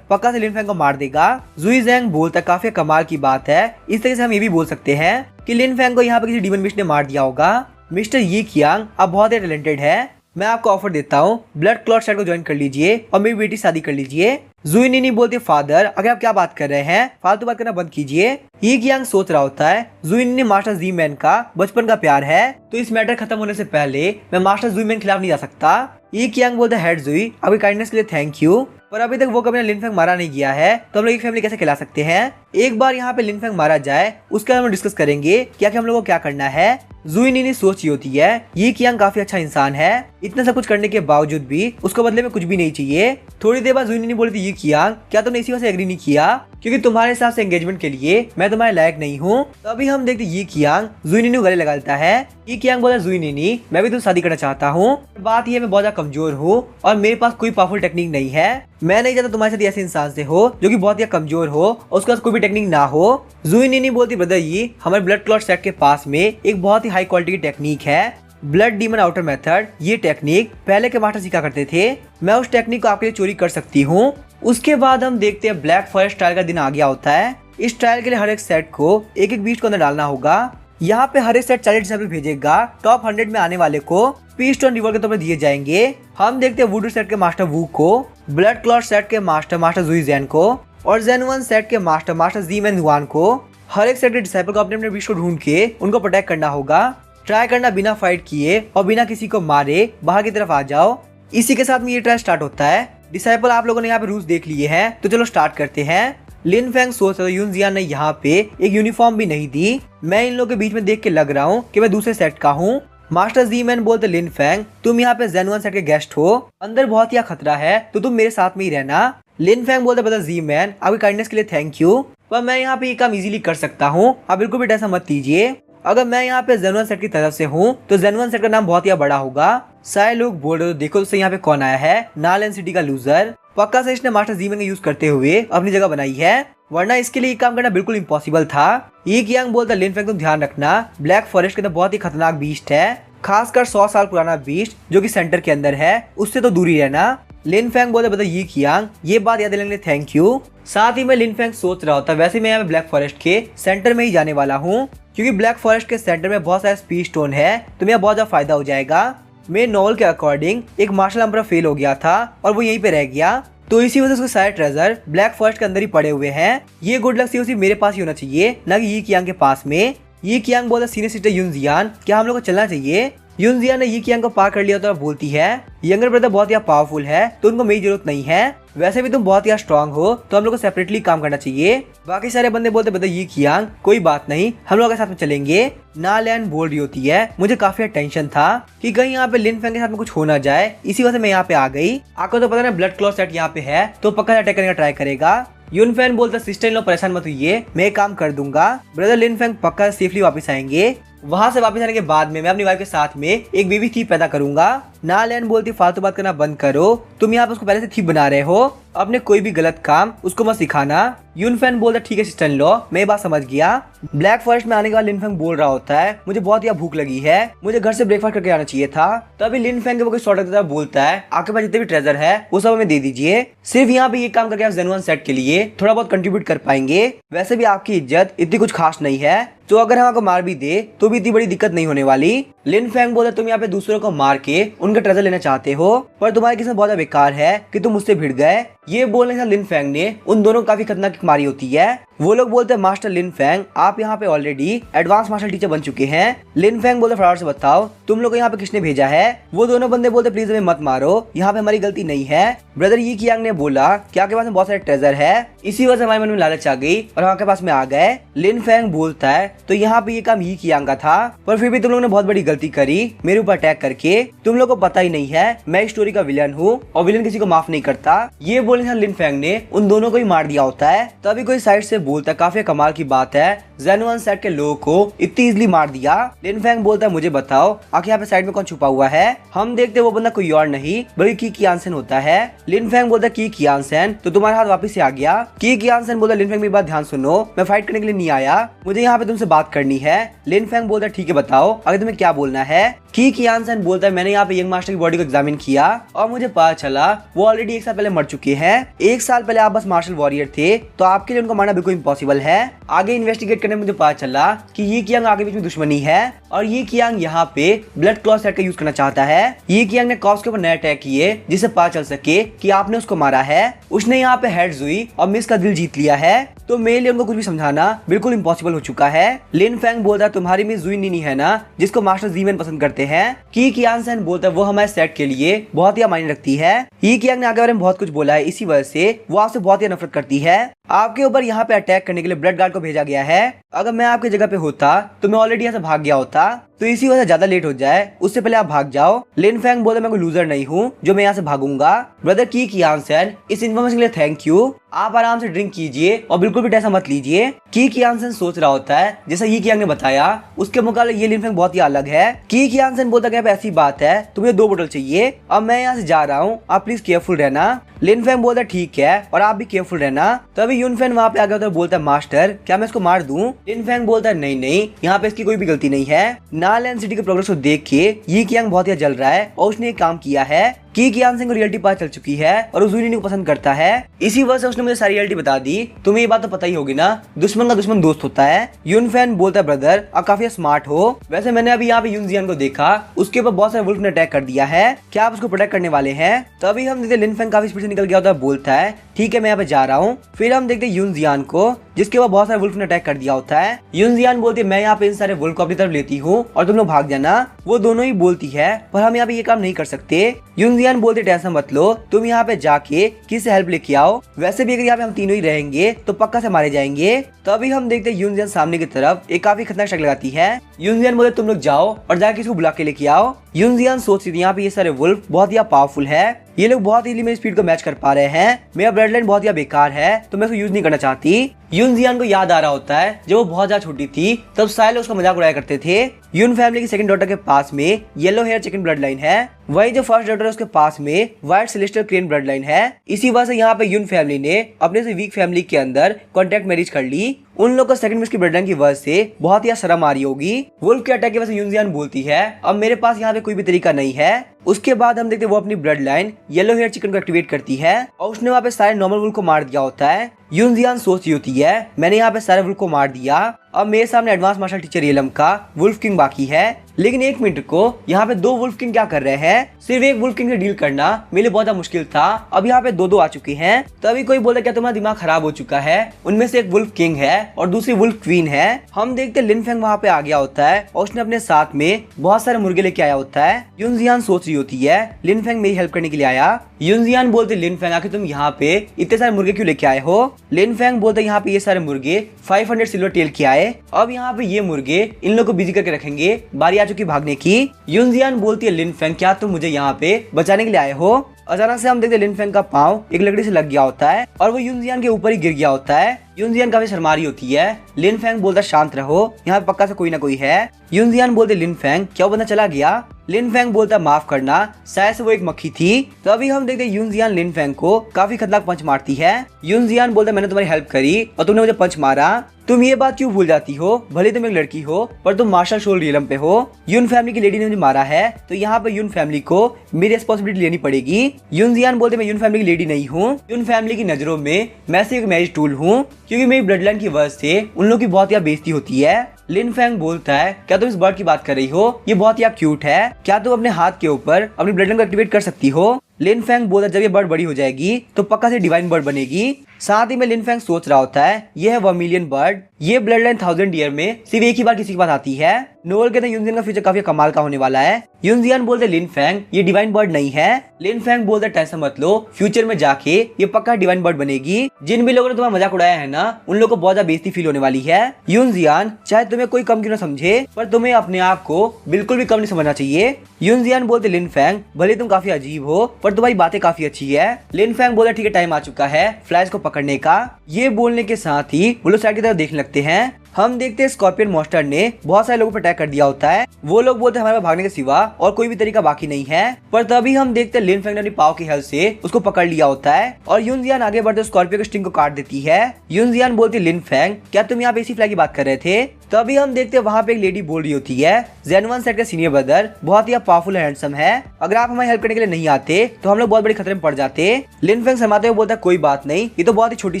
पक्का से लिन फैंग को मार देगा। जुई जैंग बोलता है काफी कमाल की बात है, इस तरह से हम ये भी बोल सकते हैं कि लिन फैंग को यहाँ पे किसी डीमन बिस्ट ने मार दिया होगा। मिस्टर ये कियांग आप बहुत ही टैलेंटेड है, मैं आपको ऑफर देता हूँ ब्लड क्लॉथ सेट को ज्वाइन कर लीजिए और मेरी बेटी शादी कर लीजिए। जुई निनी बोलती फादर अगर आप क्या बात कर रहे हैं, फालतू बात करना बंद कीजिए। ये कियांग सोच रहा होता है जुई निनी मास्टर जी मैन का बचपन का प्यार है, तो इस मैटर खत्म होने से पहले मैं मास्टर जुई मैन खिलाफ नहीं जा सकता। ये कियांग बोलता है हेड जुई आपकी काइंडनेस के लिए थैंक यू, पर अभी तक वो कभी लिन फैंग मारा नहीं गया है तो हम लोग एक फैमिली कैसे खिला सकते हैं। एक बार यहाँ पे लिन फैंग मारा जाए उसके बाद हम डिस्कस करेंगे क्या हम लोगों को क्या करना है। जुई निनी सोची होती है ये कियांग काफी अच्छा इंसान है, इतना सब कुछ करने के बावजूद भी उसको बदले में कुछ भी नहीं चाहिए। थोड़ी देर बाद जुई निनी बोली थी ये कियांग क्या तुमने इसी वजह से एग्री नहीं किया क्योंकि तुम्हारे हिसाब से एंगेजमेंट के लिए मैं तुम्हारे लायक नहीं हूँ। तभी हम देखते ये कियांग जुई निनी को गले लगा देता है। ये कियांग बोला जुई निनी मैं भी तुम शादी करना चाहता हूँ, बात ये मैं बहुत ज्यादा कमजोर हूँ और मेरे पास कोई पावरफुल टेक्निक नहीं है, मैं नहीं चाहता तुम्हारे साथ ऐसे इंसान से हो जो कि बहुत ही कमजोर हो और उसके पास कोई भी टेक्निक ना हो। जुई निनी बोलती ब्रदर ये हमारे ब्लड क्लॉथ सेट के पास में एक बहुत ही हाई क्वालिटी की टेक्निक है ब्लड डीमन आउटर मेथड। ये टेक्निक पहले के मास्टर सीखा करते थे, मैं उस टेक्निक को आपके लिए चोरी कर सकती हूँ। उसके बाद हम देखते हैं ब्लैक फॉरेस्ट ट्रायल का दिन आ गया होता है। इस ट्रायल के लिए हर एक सेट को एक एक बीस्ट को अंदर डालना होगा। यहाँ पे हर एक सेट 40 डिसाइपल भेजेगा, टॉप 100 में आने वाले को पीस स्टोन रिवॉर्ड के तौर पर दिए जाएंगे। हम देखते हैं वुडू सेट के मास्टर वू को, ब्लड क्लॉथ सेट के मास्टर जुई जैन को और जेन 1 सेट के मास्टर जी मैन युआन को। हर एक सेट के डिसाइपल को अपने अपने बीस्ट को ढूंढ के उनको प्रोटेक्ट करना होगा। ट्राई करना बिना फाइट किए और बिना किसी को मारे बाहर की तरफ आ जाओ। इसी के साथ में ये ट्रायल स्टार्ट होता है। डिसाइपल आप लोगों ने यहाँ पे रूल्स देख लिए हैं तो चलो स्टार्ट करते हैं। लिन फैंग सोच रहा युन जियान ने यहाँ पे एक यूनिफॉर्म भी नहीं दी, मैं इन लोगों के बीच में देख के लग रहा हूँ कि मैं दूसरे सेट का हूँ। मास्टर जी मैन बोलते लिन फैंग तुम यहाँ पे जेन 1 सेट के गेस्ट हो, अंदर बहुत ही खतरा है तो तुम मेरे साथ में ही रहना। लिन फैंग बोलते ब्रदर जी मैन आपकी काइंडनेस के लिए थैंक यू, पर मैं यहाँ पे ये काम इजीली कर सकता हूँ, आप बिल्कुल भी टेंशन मत लीजिए। अगर मैं यहाँ पे जेन 1 सेट की तरफ से हूँ तो जेन 1 सेट का नाम बहुत ही बड़ा होगा। सारे लोग बोल रहे हो देखो तो यहाँ पे कौन आया है, नालैंड सिटी का लूजर, पक्का से इसने मास्टर जी मैन का यूज करते हुए अपनी जगह बनाई है, वरना इसके लिए काम करना बिल्कुल इम्पॉसिबल था। ये कियांग बोलता लिन फैंग तुम ध्यान रखना ब्लैक फॉरेस्ट के अंदर बहुत ही खतरनाक बीस्ट है, खासकर 100 साल पुराना बीस्ट जो कि सेंटर के अंदर है, उससे तो दूरी रहना। लिन फैंग बोलते बता ये कियांग ये बात याद दिलाने के लिए थैंक यू। साथ ही मैं लिन फैंग सोच रहा होता वैसे मैं यहाँ पे ब्लैक फॉरेस्ट के सेंटर में ही जाने वाला हूँ क्योंकि ब्लैक फॉरेस्ट के सेंटर में बहुत सारे स्पीड स्टोन है तो मेरा बहुत ज्यादा फायदा हो जाएगा। मेरे नॉवल के अकॉर्डिंग एक मार्शल एम्परर फेल हो गया था और वो यहीं पे रह गया, तो इसी वजह से उसके सारे ट्रेजर ब्लैक फॉरेस्ट के अंदर ही पड़े हुए हैं। ये गुड लक सिर्फ मेरे पास ही होना चाहिए ना कि ये कियांग के पास में। ये कियांग बोलता सीनियर सिस्टर युन जियान क्या हम लोग को चलना चाहिए। युन जियान ने ये कियांग को पार कर लिया तो बोलती है यंगर ब्रदर बहुत ही पावरफुल है तो उनको मेरी जरूरत नहीं है, वैसे भी तुम बहुत ही स्ट्रांग हो तो हम लोग को सेपरेटली काम करना चाहिए। बाकी सारे बंदे बोलते बता ये कियांग कोई बात नहीं हम लोग के साथ में चलेंगे। नालैंड बोल रही होती है मुझे काफी टेंशन था कि कहीं यहाँ पे लिन फैंग के साथ में कुछ हो ना जाए, इसी वजह से मैं यहाँ पे आ गई। आपको तो पता ना ब्लड क्लॉथ सेट यहाँ पे है तो पक्का अटैक करने का ट्राई करेगा। युन फैन बोलता सिस्टर इन लोग परेशान मत हुई मैं काम कर दूंगा, ब्रदर लिन फैंग पक्का सेफली वापस आएंगे। वहां से वापस आने के बाद में मैं अपनी वाइफ के साथ में एक बेबी थी पैदा करूंगा। ना लेन बोलती फालतू बात करना बंद करो, तुम यहाँ पे उसको पहले से ठीक बना रहे हो, अपने कोई भी गलत काम उसको मत सिखाना। यूनफैंग बोलता ठीक है सिस्टर इन लॉ, मैं ये बात समझ गया। ब्लैक फॉरेस्ट में आने के बाद लिनफेंग बोल रहा होता है मुझे बहुत ही भूख लगी है, मुझे घर से ब्रेकफास्ट करके आना चाहिए था। तभी लिनफेंग को कोई शॉर्ट देता बोलता है आपके पास जितने भी ट्रेजर है वो सब हमें दे दीजिए, सिर्फ यहाँ पे ये काम करके आप जेनुइन सेट के लिए थोड़ा बहुत कंट्रीब्यूट कर पाएंगे। वैसे भी आपकी इज्जत इतनी कुछ खास नहीं है, तो अगर हम आपको मार भी दे तो भी इतनी बड़ी दिक्कत नहीं होने वाली। लिनफेंग बोलता तुम यहाँ पे दूसरों को मार के उनका ट्रेजर लेना चाहते हो, पर तुम्हारी किस्मत बहुत बेकार है कि तुम मुझसे भिड़ गए। ये बोलने से लिनफेंग ने उन दोनों को काफी खतरनाक मारी होती है। वो लोग बोलते हैं मास्टर लिनफेंग आप यहाँ पे ऑलरेडी एडवांस मार्शल टीचर बन चुके हैं। लिनफेंग बोलते फटाफट से बताओ तुम लोग को यहाँ पे किसने भेजा है। वो दोनों बंदे बोलते प्लीज हमें मत मारो, यहाँ पे हमारी गलती नहीं है। ब्रदर यी कियांग ने बोला कि आपके पास में बहुत सारे ट्रेजर है, इसी वजह से हमारे मन में लालच आ गई और हम आपके पास में आ गए। लिनफेंग बोलता है तो यहाँ पे ये काम यी कियांग का था, पर फिर भी तुम लोगों ने बहुत बड़ी गलती करी मेरे ऊपर अटैक करके। तुम लोग को पता ही नहीं है मैं इस स्टोरी का विलन हूँ और विलन किसी को माफ नहीं करता। ये बोलने से लिनफेंग ने उन दोनों को ही मार दिया होता है। तभी कोई साइड से बोलता है काफी कमाल की बात है, जेनुइन सेट के लोगों को इतनी इजीली मार दिया। लिनफेंग बोलता है मुझे बताओ आखिर यहाँ पे साइड में कौन छुपा हुआ है। हम देखते वो बंदा कोई और नहीं बल्कि की कियानसेन होता है। लिनफेंग बोलता की कियानसेन तो तुम्हारे हाथ वापस से आ गया। की कियानसेन बोलता लिनफेंग मेरी बात ध्यान सुनो, मैं फाइट करने के लिए नहीं आया, मुझे यहाँ पे तुमसे बात करनी है। लिनफेंग बोलता ठीक है बताओ आगे तुम्हें क्या बोलना है। की कियानसेन बोलता है मैंने यहाँ पे यंग मास्टर की बॉडी को एग्जामिन किया और मुझे पता चला वो ऑलरेडी 1 साल पहले मर चुके हैं। 1 साल पहले आप बस मार्शल वॉरियर थे, तो आपके लिए उनको मारना बिल्कुल इम्पॉसिबल है। आगे इन्वेस्टिगेट करने में मुझे पता चला कि ये कियांग आगे बीच में दुश्मनी है और ये कियांग यहाँ पे ब्लड क्लॉथ सेट का यूज करना चाहता है। ये कियांग ने कॉप्स के ऊपर नया अटैक किए जिससे पता चल सके कि आपने उसको मारा है। उसने यहाँ पे हेड जुई और मिस का दिल जीत लिया है, तो मेरे लिए उनको कुछ भी समझाना बिल्कुल इम्पॉसिबल हो चुका है। लिनफेंग बोलता तुम्हारी मिस जुई नीनी है ना जिसको मास्टर जीमेन पसंद करते हैं। की कियानसेन बोलता वो हमारे सेट के लिए बहुत ही मायने रखती है। ये कियांग ने आगे बारे में बहुत कुछ बोला है, इसी वजह से वो आपसे बहुत ही नफरत करती है। आपके ऊपर यहाँ पे अटैक करने के लिए ब्लड गार्ड को भेजा गया है। अगर मैं आपकी जगह पे होता तो मैं ऑलरेडी यहाँ से भाग गया होता, तो इसी वजह से ज्यादा लेट हो जाए उससे पहले आप भाग जाओ। लिनफेंग बोलता मैं कोई लूजर नहीं हूँ जो मैं यहाँ से भागूंगा। ब्रदर की कियानसेन इस इन्फॉर्मेशन के लिए थैंक यू, आप आराम से ड्रिंक कीजिए और बिल्कुल भी टेंशन मत लीजिए। की कियानसेन सोच रहा होता है जैसा ये कियांग ने बताया उसके मुकाबले ये लिनफेंग बहुत ही अलग है। की कियानसेन बोलता है ऐसी बात है तुम्हें 2 बोतल चाहिए, अब मैं यहाँ से जा रहा हूँ, आप प्लीज केयरफुल रहना। लिनफेंग बोलता ठीक है और आप भी केयरफुल रहना। तभी यूनफेंग वहाँ पे आ गया बोलता है मास्टर क्या मैं इसको मार दूं। लिनफेंग बोलता है नहीं यहाँ पे इसकी कोई भी गलती नहीं है। नालैंड सिटी के प्रोग्रेस को देख के ये कियांग बहुत ही जल रहा है और उसने एक काम किया है। की कियानसेन को रियलिटी पता चल चुकी है और उस यूनियन को पसंद करता है, इसी वजह से उसने मुझे सारी रियलिटी बता दी। तुम्हें ये बात तो पता ही होगी ना, दुश्मन का दुश्मन दोस्त होता है। यूनफेंग बोलता है ब्रदर आप काफी स्मार्ट हो, वैसे मैंने अभी यहाँ पे यूनजियान को देखा उसके ऊपर बहुत सारे वुल्फ ने अटैक कर दिया है, क्या आप उसको प्रोटेक्ट करने वाले हैं। तभी हम देखते लिनफेंग काफी स्पीड से निकल गया होता है, बोलता है ठीक है मैं यहाँ पे जा रहा हूँ। फिर हम देखते यूनजियान को जिसके ऊपर बहुत सारे वुल्फ ने अटैक कर दिया होता है। यूनजियान बोलती है मैं यहाँ पे इन सारे वुल्फ को अपनी तरफ लेती हूँ और तुम लोग भाग जाना। वो दोनों ही बोलती है पर हम यहाँ पे ये काम नहीं कर सकते। यूनजियान बोलते टेंशन मत लो, तुम यहाँ पे जाके किसी हेल्प लेके आओ, वैसे भी अगर यहाँ पे हम तीनों ही रहेंगे तो पक्का से मारे जाएंगे। तभी हम देखते हैं यूनजियान सामने की तरफ एक काफी खतरनाक शक्ल लगाती है। यूनजियान बोले तुम लोग जाओ और जाके इसको बुला के लेके आओ। यूनजियान सोच रही थी यहाँ पे ये सारे वुल्फ बहुत ही पावरफुल है, ये लोग बहुत इजीली मेरी स्पीड को मैच कर पा रहे हैं, मेरा ब्लड लाइन बहुत ही बेकार है तो मैं इसको यूज नहीं करना चाहती। यूनजियान को याद आ रहा होता है जब वो बहुत ज्यादा छोटी थी तब सारे लोग उसका मजाक उड़ाया करते थे। यून फैमिली की सेकंड डॉटर के पास में yellow hair chicken blood line है, वही जो फर्स्ट डॉटर है उसके पास में white celestial crane blood line है। इसी वजह से यहाँ पे यून फैमिली ने अपने से वीक फैमिली के अंदर कॉन्ट्रैक्ट मैरिज कर ली। उन लोग को सेकंड मिस की ब्लड लाइन की वजह से बहुत ही शर्म आ रही होगी। वुल्फ के अटैक की वजह से यूनजियान बोलती है अब मेरे पास यहाँ पे कोई भी तरीका नहीं है। उसके बाद हम देखते वो अपनी blood line yellow hair chicken को एक्टिवेट करती है और उसने वहाँ पे सारे नॉर्मल वुल्फ को मार दिया होता है। यूनजियान सोच रही होती है मैंने यहाँ पे सारे वुल्फ को मार दिया, अब मेरे सामने एडवांस मार्शल टीचर येलम का वुल्फ किंग बाकी है। लेकिन एक मिनट को यहाँ पे 2 वुल्फ किंग क्या कर रहे हैं, सिर्फ एक वुल्फ किंग से डील करना मेरे लिए बहुत मुश्किल था, अब यहाँ पे 2 आ चुके हैं। तभी कोई बोलता क्या तुम्हारा दिमाग खराब हो चुका है, उनमें से एक वुल्फ किंग है और दूसरी वुल्फ क्वीन है। हम देखते लिनफेंग वहाँ पे आ गया होता है और उसने अपने साथ में बहुत सारे मुर्गे लेके आया होता है। यूनजियान सोच रही होती है लिनफेंग मेरी हेल्प करने के लिए आया। यूनजियान बोलते लिनफेंग आखिर तुम यहाँ पे इतने सारे मुर्गे क्यों लेके आए हो। लिनफेंग बोलते यहाँ पे ये सारे मुर्गे 500 सिल्वर टेल के आए, अब यहाँ पे ये मुर्गे इन लोगों को बिजी करके रखेंगे, बारी आ चुकी भागने की। यूनजियान बोलती है लिनफेंग क्या तुम मुझे यहाँ पे बचाने के लिए आए हो। अचानक से हम देखते लिन फैंग का पाँव एक लकड़ी से लग गया होता है और वो यूनजियान के ऊपर ही गिर गया होता है। यूनजियान काफी शर्मा रही होती है। लिन फैंग बोलता शांत रहो, यहाँ पे पक्का से कोई ना कोई है। यूनजियान बोलते लिन फैंग क्या वो बंदा चला गया? लिन फैंग बोलता माफ करना, शायद से वो एक मक्खी थी। तो अभी हम देखते यूनजियान लिन फैंग को काफी खतरनाक पंच मारती है। यूनजियान बोलता मैंने तुम्हारी हेल्प करी और तुमने मुझे पंच मारा, तुम ये बात क्यों भूल जाती हो? भले तुम एक लड़की हो पर तुम मार्शल शोल रियलम पे हो। यून फैमिली की लेडी ने मुझे मारा है तो यहाँ पे यून फैमिली को मेरी रिस्पॉन्सिबिलिटी लेनी पड़ेगी। यूनजियान बोलते मैं यून फैमिली की लेडी नहीं हूँ। यून फैमिली की नजरों में मैं सिर्फ एक मैरिज टूल हूँ क्योंकि मेरी ब्लड लाइन की वजह से उन लोगों की बहुत ही बेइज्जती होती है। लिन फैंग बोलता है क्या तुम इस बर्ड की बात कर रही हो? ये बहुत ही क्यूट है, क्या तुम अपने हाथ के ऊपर अपनी ब्लड लाइन को एक्टिवेट कर सकती हो? लिन फैंग बोलता जब ये बर्ड बड़ी हो जाएगी तो पक्का से डिवाइन बर्ड बनेगी। साथ ही में लिन फैंग सोच रहा होता है ये है 1 मिलियन बर्ड, ये ब्लड लाइन 1000 ईयर में सिर्फ एक ही बार किसी के पास आती है। नोएल कहते हैं यूनजियान का फ्यूचर काफी कमाल का होने वाला है। यूनजियान बोलते लिन फैंग ये डिवाइन बर्ड नहीं है। लिन फैंग बोलते टेंशन मत लो, फ्यूचर में जाके ये पक्का डिवाइन बर्ड बनेगी। जिन भी लोगों ने तुम्हारा मजाक उड़ाया है ना उन लोगों को बहुत ज्यादा बेइज्जती फील होने वाली है। यूनजियान चाहे तुम्हें कोई कम क्यों ना समझे पर तुम्हें अपने आप को बिल्कुल भी कम नहीं समझना चाहिए। यूनजियान बोलते लिन फैंग भले तुम काफी अजीब हो पर तुम्हारी बातें काफी अच्छी है। लिन फैंग बोलता ठीक है टाइम आ चुका है फ्लैश को पकड़ने का। ये बोलने के साथ ही वो लोग साइड की तरफ देखने लगते हैं। हम देखते हैं स्कॉर्पियन मॉन्स्टर ने बहुत सारे लोगों पर अटैक कर दिया होता है। वो लोग बोलते हैं हमारे पास भागने के सिवा और कोई भी तरीका बाकी नहीं है। पर तभी हम देखते हैं लिन फैंग ने अपनी पाव की हेल्प से उसको पकड़ लिया होता है और यूनजियान आगे बढ़ते स्कॉर्पियो के स्टिंग को काट देती है। यूनजियान बोलती लिन फैंग क्या तुम यहाँ पे इसी फ्लाई की बात कर रहे थे? तभी हम देखते हैं वहाँ पे एक लेडी बोल रही होती है जेनवन सेट का सीनियर ब्रदर बहुत ही पावरफुल हैंडसम है, अगर आप हमारी हेल्प करने के लिए नहीं आते तो हम लोग बहुत बड़े खतरे में पड़ जाते। लिन फैंग शर्माते हुए बोलता कोई बात नहीं, ये तो बहुत ही छोटी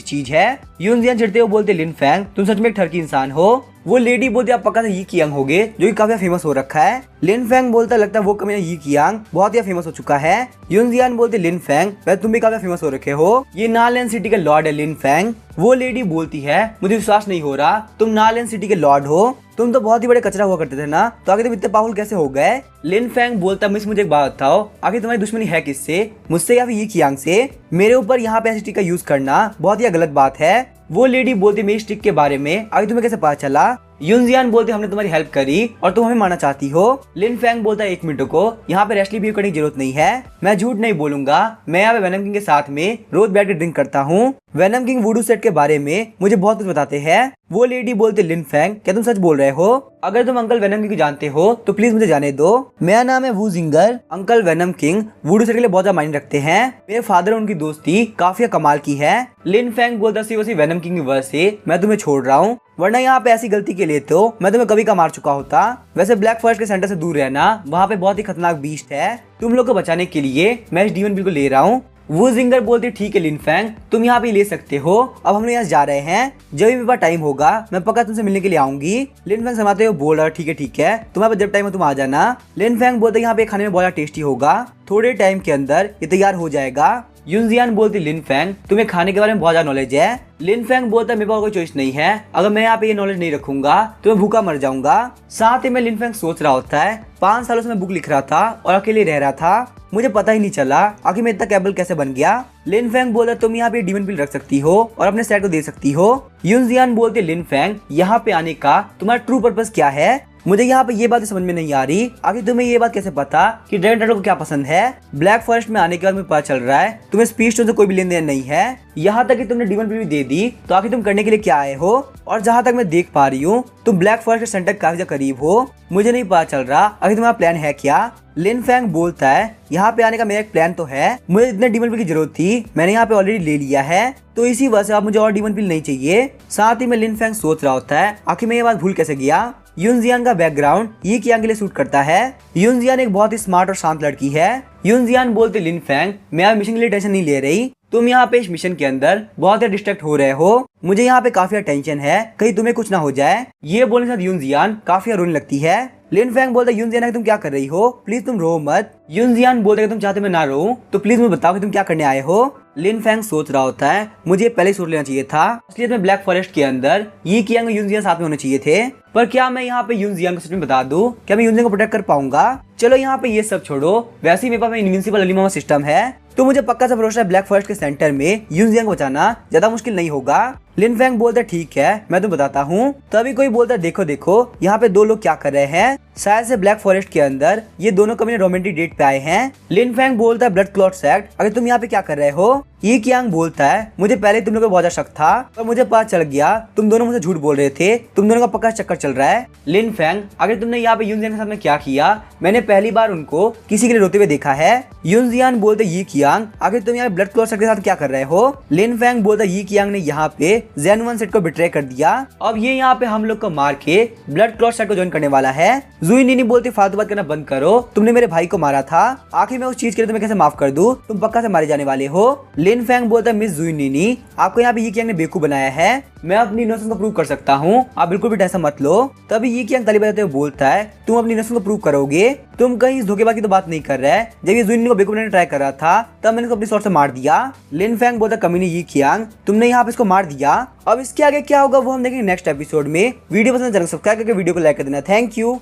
चीज है। यूनजियान चिढ़ते हुए बोलते लिन फैंग तुम सच में एक ठरकी इंसान हो। वो लेडी बोलती आप पक्का से यी कियांग होगे जो कि काफी फेमस हो रखा है। लिन फैंग बोलता लगता है वो कमीना यी कियांग बहुत ही फेमस हो चुका है। यूनजियान बोलते लिन फैंग वैसे तुम भी काफी फेमस हो रखे हो, ये नालैंड सिटी के लॉर्ड है लिन फैंग। वो लेडी बोलती है मुझे विश्वास नहीं हो रहा तुम नालैंड सिटी के लॉर्ड हो, तुम तो बहुत ही बड़े कचरा हुआ करते थे ना, तो आगे तुम इतने पावरफुल कैसे हो गए? लिन फैंग बोलता मुझे एक बात बताओ, आखिर तुम्हारी दुश्मनी है किससे? मुझसे या फिर यी कियांग से? मेरे ऊपर यहाँ पे ऐसी स्टिक का यूज करना बहुत ही गलत बात है। वो लेडी बोलती मेरी स्टिक के बारे में आगे तुम्हें कैसे पता चला? यूनजियान बोलते हमने तुम्हारी हेल्प करी और तुम हमें मारना चाहती हो। लिन फैंग बोलता है 1 मिनट को, यहाँ पे रेस्टली बिहेव करने की जरूरत नहीं है, मैं झूठ नहीं बोलूंगा, मैं यहाँ पे वेनम किंग के साथ में रोज बैठ कर ड्रिंक करता हूँ। वेनम किंग वुडू सेट के बारे में मुझे बहुत कुछ बताते हैं। वो लेडी बोलते लिन फैंग क्या तुम सच बोल रहे हो? अगर तुम अंकल वेनम किंग को जानते हो तो प्लीज मुझे जाने दो, मेरा नाम है वू जिंगर। Uncle venom king voodoo set के लिए बहुत ज्यादा मायने रखते हैं, मेरे फादर और उनकी दोस्ती काफी कमाल की है। लिन फैंग बोलता सिर्फ वेनम किंग की वजह से मैं तुम्हें छोड़ रहा हूँ, वरना यहाँ पे ऐसी गलती के लिए तो मैं तुम्हें कभी का मार चुका होता। वैसे ब्लैक फॉरेस्ट के सेंटर से दूर रहना, वहाँ पे बहुत ही खतरनाक बीस्ट है, तुम लोग को बचाने के लिए मैं इस डीमन बिल को ले रहा हूँ। वो जिंगर बोलती ठीक है लिन फैंग तुम यहाँ पे ले सकते हो, अब हम लोग यहाँ जा रहे हैं, जब भी मेरे पास टाइम होगा मैं पक्का तुमसे मिलने के लिए आऊंगी। लिन फैंग समाते हुए बोल रहा ठीक है तुम्हारे पास जब टाइम हो तुम आ जाना। लिन फैंग बोलते यहाँ पे खाने में बहुत टेस्टी होगा, थोड़े टाइम के अंदर ये तैयार हो जाएगा। यूनजियान बोलती लिन फैंग तुम्हें खाने के बारे में बहुत ज्यादा नॉलेज है। लिन फैंग बोलता मेरे पास कोई चॉइस नहीं है, अगर मैं यहाँ पे ये नॉलेज नहीं रखूंगा तो मैं भूखा मर जाऊंगा। साथ ही में लिन फैंग सोच रहा होता है 5 सालों से मैं बुक लिख रहा था और अकेले रह रहा था, मुझे पता ही नहीं चला आखिर मैं इतना कैपेबल कैसे बन गया। लिन फैंग बोलता तुम यहाँ पे डीमन पिल रख सकती हो और अपने सेट को दे सकती हो। यूनजियान बोलते लिन फैंग यहाँ पे आने का तुम्हारा ट्रू पर्पस क्या है? मुझे यहाँ पे ये बात समझ में नहीं आ रही, आखिर तुम्हें ये बात कैसे पता कि ड्रैगन टर्टल को क्या पसंद है? ब्लैक फॉरेस्ट में आने के बाद मुझे पता चल रहा है तुम्हें स्पीड स्टोन से कोई भी लेन देन नहीं है, यहाँ तक कि तुमने डीमन पिल भी दे दी, तो आखिर तुम करने के लिए क्या आए हो? और जहाँ तक मैं देख पा रही हूँ तुम ब्लैक फॉरेस्ट के सेंटर काफी करीब हो, मुझे नहीं पता चल रहा आखिर तुम्हारा प्लान है क्या? लिन फैंग बोलता है यहाँ पे आने का मेरा एक प्लान तो है, मुझे इतने डीमन पिल की जरूरत थी, मैंने यहाँ पे ऑलरेडी ले लिया है, तो इसी वजह से अब मुझे और डीमन पिल नहीं चाहिए। साथ ही में लिन फैंग सोच रहा होता है आखिर मैं ये बात भूल कैसे गया। यूनजियान का बैकग्राउंड ये कियांग के लिए सूट करता है। यूनजियान एक बहुत ही स्मार्ट और शांत लड़की है। यूनजियान बोलते लिन फैंग मैं आप मिशन के लिए टेंशन नहीं ले रही, तुम यहाँ पे इस मिशन के अंदर बहुत ही डिस्ट्रैक्ट हो रहे हो, मुझे यहाँ पे काफी टेंशन है कहीं तुम्हें कुछ ना हो जाए। ये बोलने के साथ यूनजियान काफी रोने लगती है। लिन फैंग बोलता यूनजियान तुम क्या कर रही हो, प्लीज तुम रो मत। यूनजियान बोलते तुम चाहते मैं ना रो तो प्लीज मुझे बताओ कि तुम क्या करने आए हो। लिन फैंग सोच रहा होता है मुझे पहले सोच लेना चाहिए था, इसलिए मैं ब्लैक फॉरेस्ट के अंदर ये कियांग यूनजियान साथ में होने चाहिए थे। पर क्या मैं यहाँ पे यूनजियांग को सच में बता दूं, क्या मैं यूनजियांग को प्रोटेक्ट कर पाऊंगा? चलो यहाँ पे ये सब छोड़ो, वैसे ही मेरे पास इनविंसिबल अर्ली मामा सिस्टम है, तो मुझे पक्का सा भरोसा है ब्लैक फॉरेस्ट के सेंटर में यूनजियांग को बचाना ज्यादा मुश्किल नहीं होगा। लिन फैंग बोलता है ठीक है मैं तुम्हें बताता हूँ। तभी कोई बोलता है देखो देखो यहाँ पे दो लोग क्या कर रहे हैं, शायद से ब्लैक फॉरेस्ट के अंदर ये दोनों कभी रोमांटिक डेट पे आए हैं। लिन फैंग बोलता है ब्लड क्लॉट्स एक्ट, अगर तुम यहाँ पे क्या कर रहे हो? ये कियांग बोलता है मुझे पहले तुम लोगों को बहुत ज्यादा शक था, पर मुझे पता चल गया तुम दोनों मुझे झूठ बोल रहे थे, तुम दोनों का पक्का चक्कर चल रहा है। लिन फैंग अगर तुमने यहाँ पे यूनजियांग के साथ में क्या किया, मैंने पहली बार उनको किसी के लिए रोते हुए देखा है। यूनजियान बोलते ये कियांग आखिर तुम यहाँ ब्लड क्लॉट सेट के साथ क्या कर रहे हो? लिन फैंग बोलता ये कियांग ने यहाँ पे जेनुअन सेट को बिट्रे कर दिया, अब ये यहाँ पे हम लोग को मार के ब्लड क्लॉट सेट को ज्वाइन करने वाला है। जुई नीनी बोलती फालतू बात करना बंद करो, तुमने मेरे भाई को मारा था, आखिर मैं उस चीज के लिए तुम्हें कैसे माफ कर दूं, तुम पक्का से मारे जाने वाले हो। लिन फैंग बोलता है मिस जुई नीनी आपको यहाँ पे ये कियांग ने बेवकूफ बनाया है, मैं अपनी इनोसेंस को प्रूव कर सकता हूँ, आप बिल्कुल भी टेंशन मत लो। तभी ये कियांग ताली बजाते हुए बोलता है तुम अपनी इनोसेंस को प्रूव करोगे? तुम कहीं इस धोखेबाज की तो बात नहीं कर रहे है, जब ये जुई नीनी को बेवकूफ बनाने ट्राई कर रहा था तब मैंने इसको अपनी शॉट से मार दिया। लिन फैंग बोलता कमीनी ये कियांग तुमने यहाँ पे इसको मार दिया, अब इसके आगे क्या होगा वो हम देखेंगे नेक्स्ट एपिसोड में। वीडियो पसंद चैनल सब्सक्राइब करके वीडियो को लाइक कर देना। Thank you.